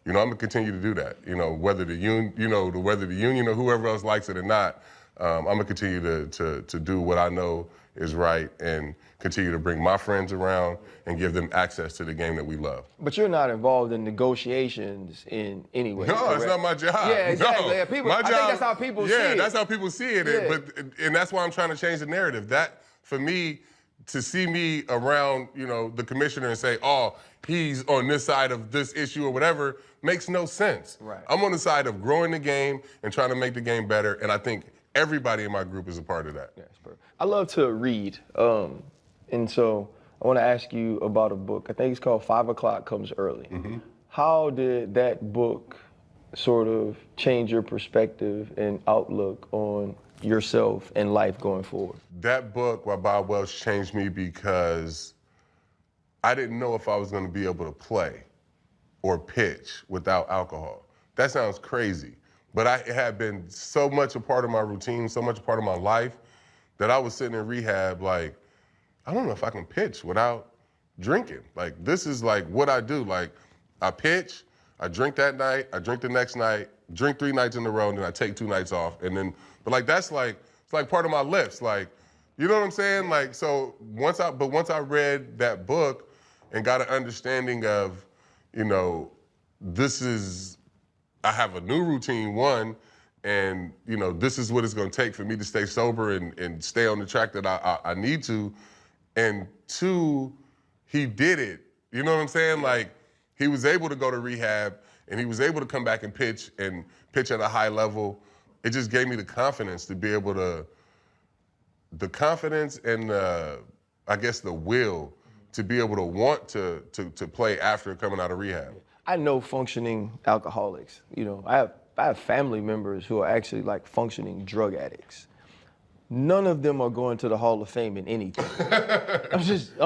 you know, I'm gonna continue to do that. You know, whether the union or whoever else likes it or not, I'm gonna continue to do what I know is right and continue to bring my friends around and give them access to the game that we love. But you're not involved in negotiations in any way. No, correct? It's not my job. Yeah, exactly. No. Yeah, people, my job, I think that's how people see it. Yeah, that's how people see it. Yeah. And that's why I'm trying to change the narrative. That, for me, to see me around, you know, the commissioner and say, oh, he's on this side of this issue or whatever, makes no sense. Right. I'm on the side of growing the game and trying to make the game better, and I think everybody in my group is a part of that. Yeah, that's perfect. I love to read, and so I want to ask you about a book. I think it's called 5 O'Clock Comes Early. Mm-hmm. How did that book sort of change your perspective and outlook on yourself and life going forward? That book by Bob Welch changed me because I didn't know if I was going to be able to play or pitch without alcohol. That sounds crazy, but it had been so much a part of my routine, so much a part of my life, that I was sitting in rehab like, I don't know if I can pitch without drinking. Like, this is like what I do. Like, I pitch, I drink that night, I drink the next night, drink 3 nights in a row, and then I take 2 nights off. And then, but like, that's like, it's like part of my list. Like, you know what I'm saying? Like, so once I read that book and got an understanding of, you know, I have a new routine, one, and, you know, this is what it's gonna take for me to stay sober and stay on the track that I need to. And 2, he did it. You know what I'm saying? Like, he was able to go to rehab and he was able to come back and pitch at a high level. It just gave me the confidence to be able to, the confidence and I guess the will to be able to want to play after coming out of rehab. I know functioning alcoholics. You know, I have family members who are actually like functioning drug addicts. None of them are going to the Hall of Fame in anything. I'm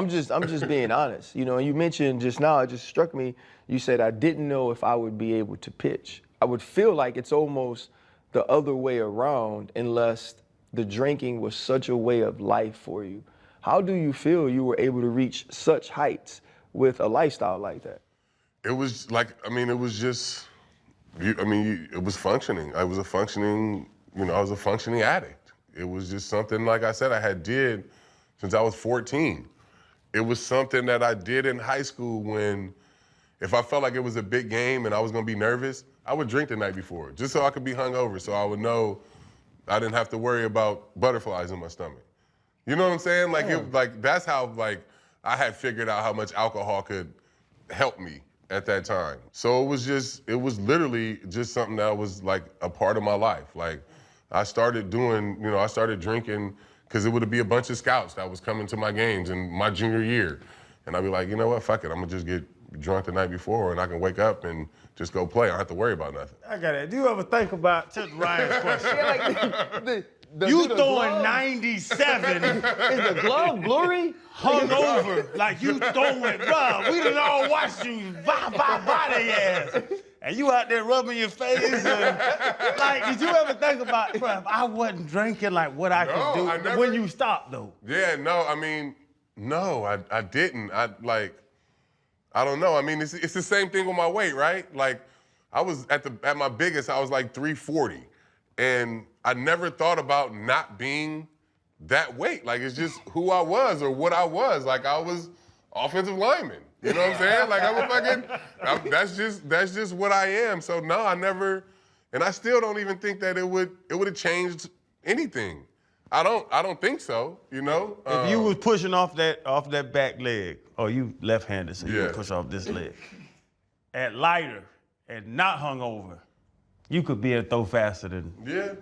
just being honest. You know, you mentioned just now, it just struck me, you said, I didn't know if I would be able to pitch. I would feel like it's almost the other way around unless the drinking was such a way of life for you. How do you feel you were able to reach such heights with a lifestyle like that? It was like, I mean, it was just, it was functioning. I was a functioning addict. It was just something, like I said, I had did since I was 14. It was something that I did in high school when, if I felt like it was a big game and I was gonna be nervous, I would drink the night before, just so I could be hungover, so I would know I didn't have to worry about butterflies in my stomach. You know what I'm saying? Like, that's how, like, I had figured out how much alcohol could help me at that time. So it was literally just something that was like a part of my life. Like, I started drinking because it would be a bunch of scouts that was coming to my games in my junior year. And I'd be like, you know what, fuck it, I'm gonna just get drunk the night before and I can wake up and just go play. I don't have to worry about nothing. I got it. Do you ever think about, to Ryan's question, Yeah, like you throwing 97 is the glove blurry? hungover, like you throwing, bruh, we done all watched you body ass. And you out there rubbing your face and, like, did you ever think about, bruh, if I wasn't drinking, like, what I could do when you stopped, though? Yeah, no, I mean, no, I didn't. I don't know. I mean, it's the same thing with my weight, right? Like, I was at my biggest, I was like 340. And I never thought about not being that weight. Like, it's just who I was or what I was. Like, I was offensive lineman. You know what I'm saying? Like, that's just what I am. So no, I never, and I still don't even think that it would have changed anything. I don't think so, you know? If you was pushing off that back leg, or you left-handed, so you Yeah. would push off this leg, at lighter and not hungover, you could be able to throw faster than. Yeah.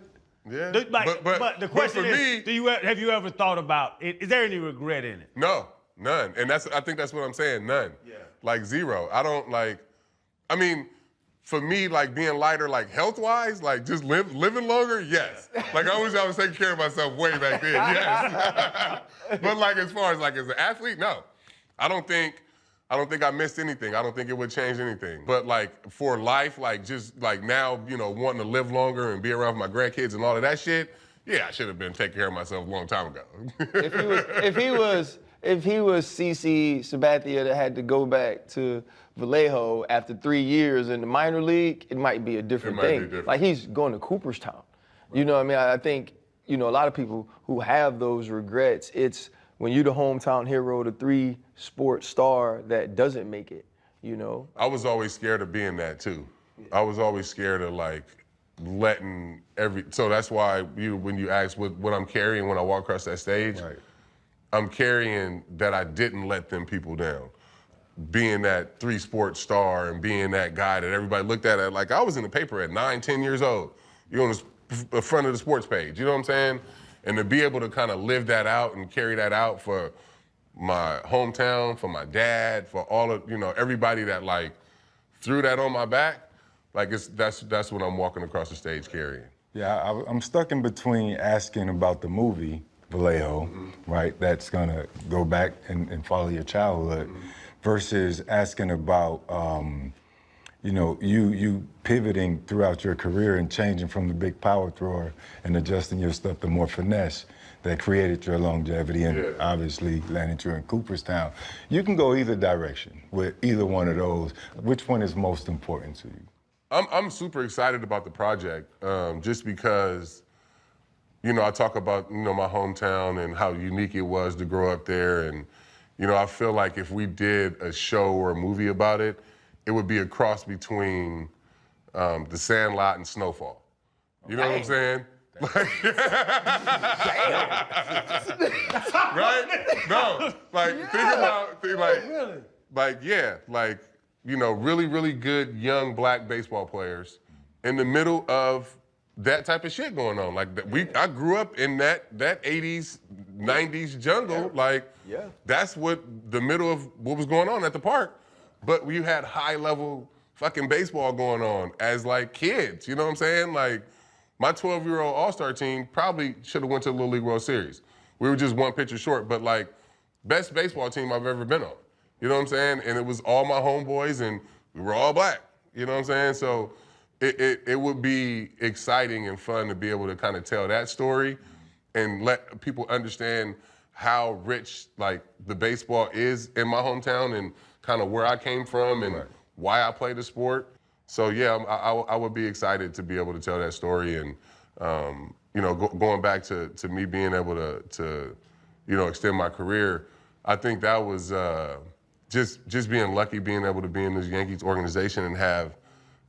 But the question for is, me, have you ever thought about it? Is there any regret in it? No, none. And I think that's what I'm saying, none. Yeah. Like zero. I mean, for me, like being lighter, like health-wise, like just living longer, yes. Like I was taking care of myself way back then, yes. But like as far as like as an athlete, no. I don't think I missed anything. I don't think it would change anything. But like for life, like just like now, you know, wanting to live longer and be around with my grandkids and all of that shit, yeah, I should have been taking care of myself a long time ago. If he was CC Sabathia that had to go back to Vallejo after 3 years in the minor league, it might be a different thing. different. Like he's going to Cooperstown. You know what I mean? I think, you know, a lot of people who have those regrets, it's when you're the hometown hero, the 3-sport star that doesn't make it, you know? I was always scared of being that too. I was always scared of like letting so that's why when you ask what I'm carrying when I walk across that stage, Right. I'm carrying that I didn't let them people down. Being that 3-sport star and being that guy that everybody looked at like I was in the paper at 9, 10 years old. You're on the front of the sports page, you know what I'm saying? And to be able to kind of live that out and carry that out for my hometown, for my dad, for all of, you know, everybody that like threw that on my back, like that's what I'm walking across the stage carrying. Yeah, I'm stuck in between asking about the movie Vallejo, right? That's gonna go back and follow your childhood, versus asking about, you know, you pivoting throughout your career and changing from the big power thrower and adjusting your stuff to more finesse that created your longevity and obviously landed you in Cooperstown. You can go either direction with either one of those. Which one is most important to you? I'm super excited about the project, just because, you know, I talk about, you know, my hometown and how unique it was to grow up there. And, you know, I feel like if we did a show or a movie about it, it would be a cross between The Sandlot and Snowfall. You know what I'm saying? Right? No, like think about you know, really, really good young black baseball players in the middle of that type of shit going on. Like I grew up in that 80s, 90s jungle. That's what the middle of what was going on at the park. But we had high level fucking baseball going on as like kids. You know what I'm saying? Like my 12-year-old All-Star team probably should have went to the Little League World Series. We were just one pitcher short, but like best baseball team I've ever been on. You know what I'm saying? And it was all my homeboys and we were all black. You know what I'm saying? So it would be exciting and fun to be able to kind of tell that story and let people understand how rich like the baseball is in my hometown and kind of where I came from and why I play the sport. So yeah, I would be excited to be able to tell that story and you know, going back to me being able to you know, extend my career. I think that was just being lucky, being able to be in this Yankees organization and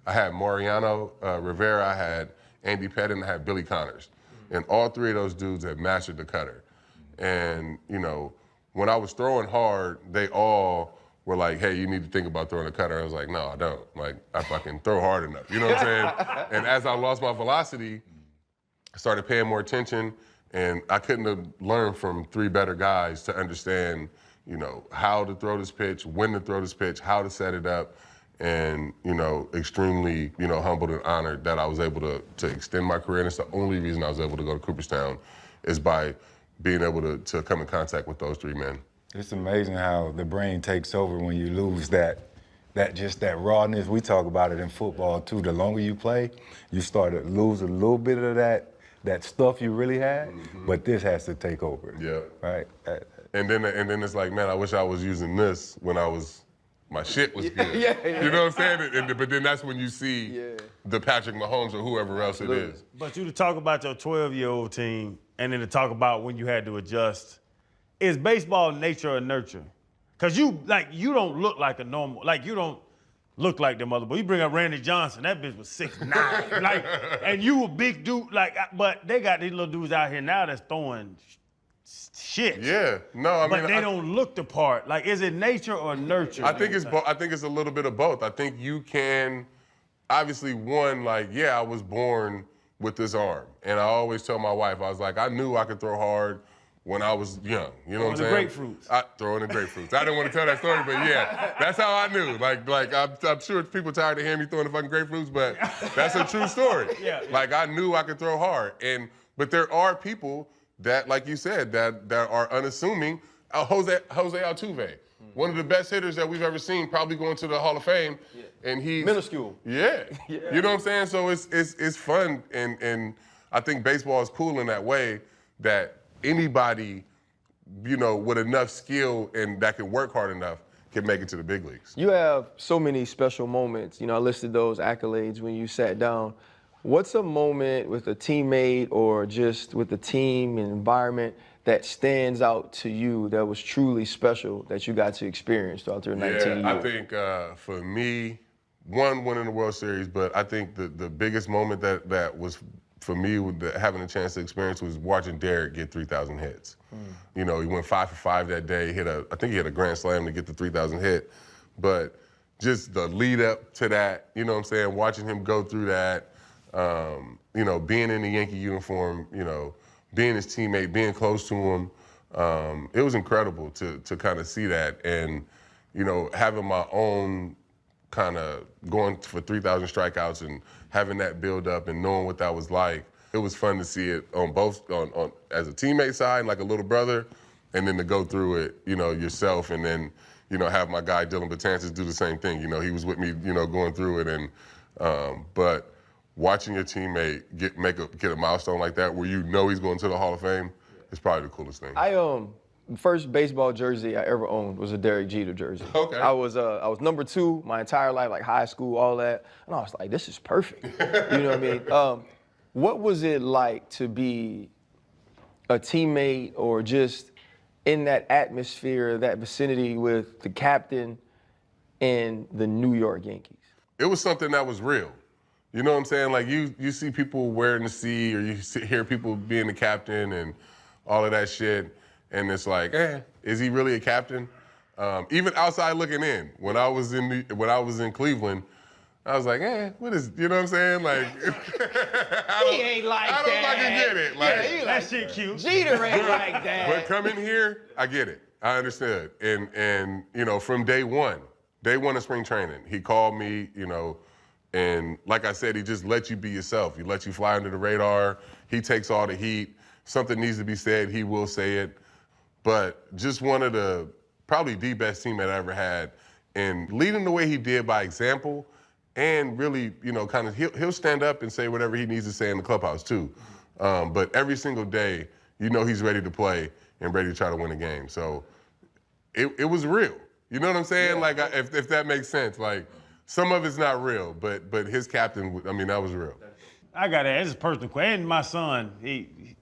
I had Mariano Rivera, I had Andy Pettit, and I had Billy Connors. And all three of those dudes had mastered the cutter. And, you know, when I was throwing hard, they all were like, hey, you need to think about throwing a cutter. I was like, no, I don't. Like, I fucking throw hard enough. You know what I'm saying? And as I lost my velocity, I started paying more attention, and I couldn't have learned from 3 better guys to understand, you know, how to throw this pitch, when to throw this pitch, how to set it up, and, you know, extremely, you know, humbled and honored that I was able to extend my career. And it's the only reason I was able to go to Cooperstown is by being able to come in contact with those 3 men. It's amazing how the brain takes over when you lose that rawness. We talk about it in football too. The longer you play, you start to lose a little bit of that stuff you really had, but this has to take over. Yeah. Right? And then it's like, man, I wish I was using this when I was my shit was good. Yeah. You know what I'm saying? But then that's when you see the Patrick Mahomes or whoever else it is. But you to talk about your 12-year-old team and then to talk about when you had to adjust, is baseball nature or nurture? Because you don't look like a normal, you don't look like them other boys. You bring up Randy Johnson, that bitch was 6'9", and you a big dude, but they got these little dudes out here now that's throwing shit. Yeah, no, I mean, but they don't look the part. Is it nature or nurture? I think it's a little bit of both. I think you can, obviously, one, I was born with this arm, and I always tell my wife, I was like, I knew I could throw hard when I was young. You know what I'm saying? Throwing the grapefruits. I didn't want to tell that story, but yeah, that's how I knew. I'm sure people tired of hearing me throwing the fucking grapefruits, but that's a true story. I knew I could throw hard, but there are people that, like you said, that are unassuming. Jose Altuve, one of the best hitters that we've ever seen, probably going to the Hall of Fame, and he's minuscule. Yeah. You know what I'm saying? So it's fun, and I think baseball is cool in that way that anybody, with enough skill and that can work hard enough can make it to the big leagues. You have so many special moments. I listed those accolades when you sat down. What's a moment with a teammate or just with the team and environment that stands out to you that was truly special that you got to experience throughout your 19 years? I think for me, one, winning the World Series, but I think the biggest moment that was for me having a chance to experience was watching Derek get 3,000 hits. He went 5 for 5 that day. I think he hit a grand slam to get the 3,000 hit, but just the lead up to that, you know what I'm saying? Watching him go through that. Being in the Yankee uniform, being his teammate, being close to him, it was incredible to kind of see that. And, having my own kind of going for 3,000 strikeouts and having that build up and knowing what that was like, it was fun to see it on both, on as a teammate side, like a little brother, and then to go through it, yourself, and then, have my guy Dylan Betances do the same thing. He was with me, going through it, and but watching your teammate get a milestone like that where he's going to the Hall of Fame is probably the coolest thing. First baseball jersey I ever owned was a Derek Jeter jersey. Okay. I was number 2 my entire life, high school, all that, and I was like, this is perfect. You know what I mean? What was it like to be a teammate or just in that atmosphere, that vicinity with the captain and the New York Yankees? It was something that was real. You know what I'm saying? You see people wearing the C, or you hear people being the captain and all of that shit, and it's like, is he really a captain? Even outside looking in, when I was in Cleveland, I was like, what is? You know what I'm saying? He ain't like that. I don't fucking get it. That shit cute. Jeter ain't like that. But coming here, I get it. I understood, and from day one of spring training, he called me, and like I said, he just lets you be yourself. He lets you fly under the radar. He takes all the heat. If something needs to be said, he will say it. But just one of probably the best teammate I ever had. And leading the way he did by example, and really, kind of, he'll stand up and say whatever he needs to say in the clubhouse too. But every single day, he's ready to play and ready to try to win a game. So it was real. You know what I'm saying? Yeah. If that makes sense. Some of it's not real, but his captain, that was real. I got to ask, this is a personal question. And my son, he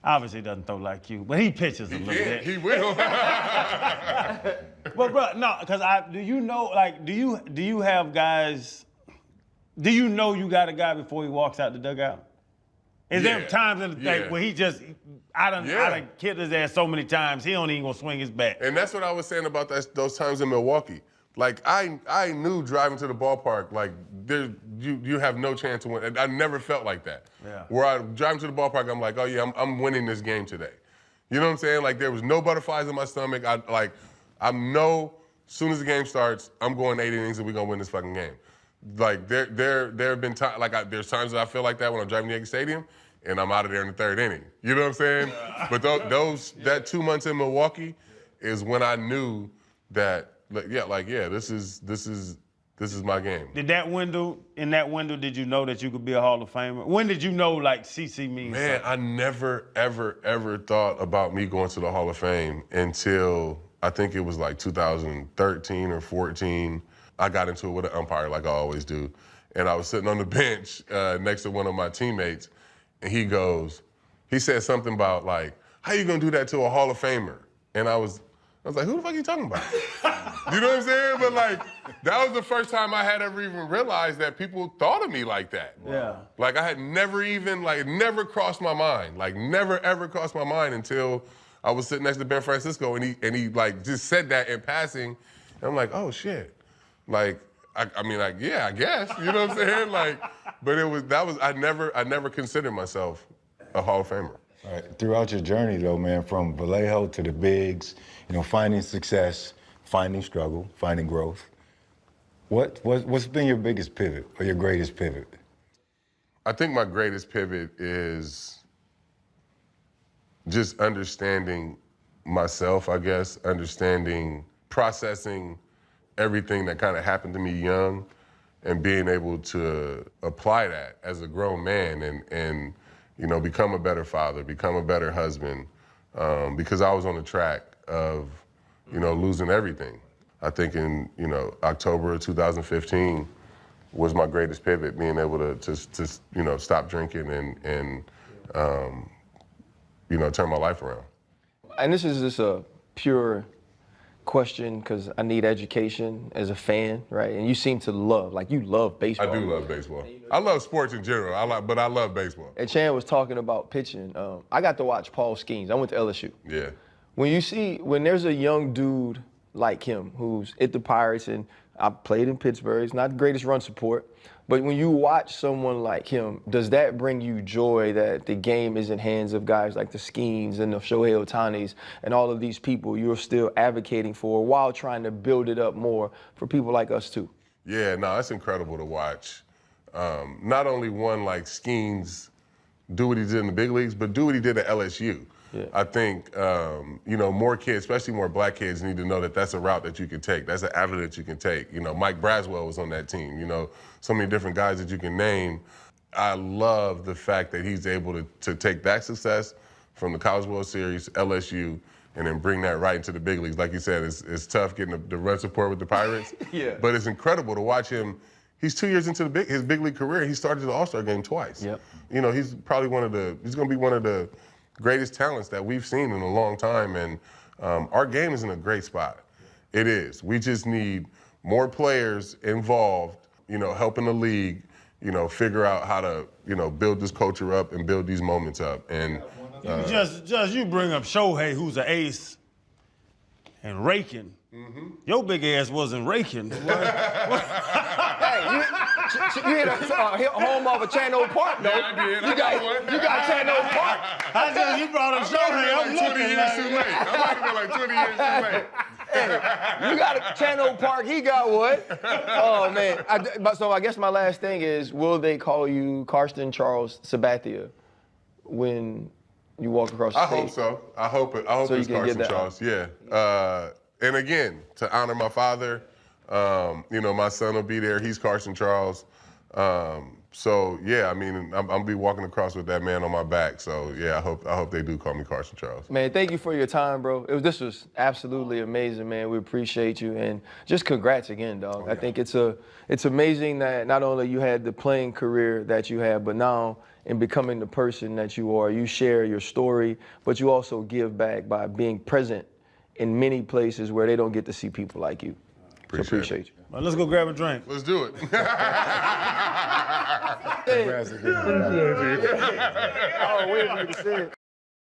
obviously doesn't throw like you, but he pitches a little bit. He will. But bro, no, because do you have guys, do you know you got a guy before he walks out the dugout? Is there times in the day where he just, I done kicked his ass so many times, he don't even gonna swing his bat. And that's what I was saying about those times in Milwaukee. I knew driving to the ballpark, you have no chance to win. I never felt like that. Yeah. Where I'm driving to the ballpark, I'm like, oh yeah, I'm winning this game today. You know what I'm saying? There was no butterflies in my stomach. I know as soon as the game starts, I'm going 8 innings and we're gonna win this fucking game. There have been times, there's times that I feel like that when I'm driving to Yankee Stadium and I'm out of there in the 3rd inning. You know what I'm saying? But that 2 months in Milwaukee is when I knew that, this is my game. In that window, did you know that you could be a Hall of Famer? When did you know CC means Man, something? I never, ever, ever thought about me going to the Hall of Fame until I think it was like 2013 or 14. I got into it with an umpire like I always do. And I was sitting on the bench next to one of my teammates, and he said something about like, how you gonna do that to a Hall of Famer? And I was like, who the fuck are you talking about? You know what I'm saying? But like, that was the first time I had ever even realized that people thought of me like that. Yeah. Like I had never even, like, never crossed my mind. Like never ever crossed my mind until I was sitting next to Ben Francisco and he like just said that in passing. And I'm like, oh shit. Like, I mean, like, yeah, I guess. You know what I'm saying? Like, but I never considered myself a Hall of Famer. All right. Throughout your journey, though, man, from Vallejo to the bigs, you know, finding success, finding struggle, finding growth, what's been your biggest pivot or your greatest pivot? I think my greatest pivot is just understanding myself, I guess, processing everything that kind of happened to me young and being able to apply that as a grown man and you know, become a better father, become a better husband, because I was on the track of, you know, losing everything. I think in, you know, October of 2015 was my greatest pivot, being able to you know, stop drinking and you know, turn my life around. And this is just a pure question because I need education as a fan, right? And you seem to you love baseball. I do love baseball. I love sports in general, but I love baseball. And Chan was talking about pitching. I got to watch Paul Skeens. I went to LSU. Yeah. When there's a young dude like him who's at the Pirates, and I played in Pittsburgh, he's not the greatest run support, but when you watch someone like him, does that bring you joy that the game is in hands of guys like the Skeens and the Shohei Ohtanis and all of these people you're still advocating for while trying to build it up more for people like us too? Yeah, no, it's incredible to watch. Not only one like Skeens do what he did in the big leagues, but do what he did at LSU. Yeah. I think, you know, more kids, especially more black kids, need to know that that's a route that you can take. That's an avenue that you can take. You know, Mike Braswell was on that team. You know, so many different guys that you can name. I love the fact that he's able to take that success from the College World Series, LSU, and then bring that right into the big leagues. Like you said, it's tough getting the run support with the Pirates. Yeah. But it's incredible to watch him. He's 2 years into his big league career. He started the All-Star game twice. Yep. You know, he's probably he's going to be one of the greatest talents that we've seen in a long time, and our game is in a great spot. It is. We just need more players involved, you know, helping the league, you know, figure out how to, you know, build this culture up and build these moments up. And just you bring up Shohei, who's an ace, and raking. Mm-hmm. Your big ass wasn't raking. Hey, you hit a home off of Chano Park, though. Yeah, I did. You got Chano Park. You brought up Shohei. I'm like 20 looking years too late. I might have been like 20 years too late. Hey, you got a Chano Park. He got what? Oh man. So I guess my last thing is, will they call you Karsten Charles Sabathia when you walk across the stage? I hope so. I hope So it's Carson Charles. Yeah. And again, to honor my father, you know, my son will be there. He's Carson Charles. So yeah, I mean, I'm gonna be walking across with that man on my back. So yeah, I hope they do call me Carson Charles. Man, thank you for your time, bro. This was absolutely amazing, man. We appreciate you, and just congrats again, dog. Yeah. I think it's amazing that not only you had the playing career that you have, but now in becoming the person that you are, you share your story, but you also give back by being present in many places where they don't get to see people like you. Appreciate you. Well, let's go grab a drink. Let's do it. Congrats again. Oh, wait a minute.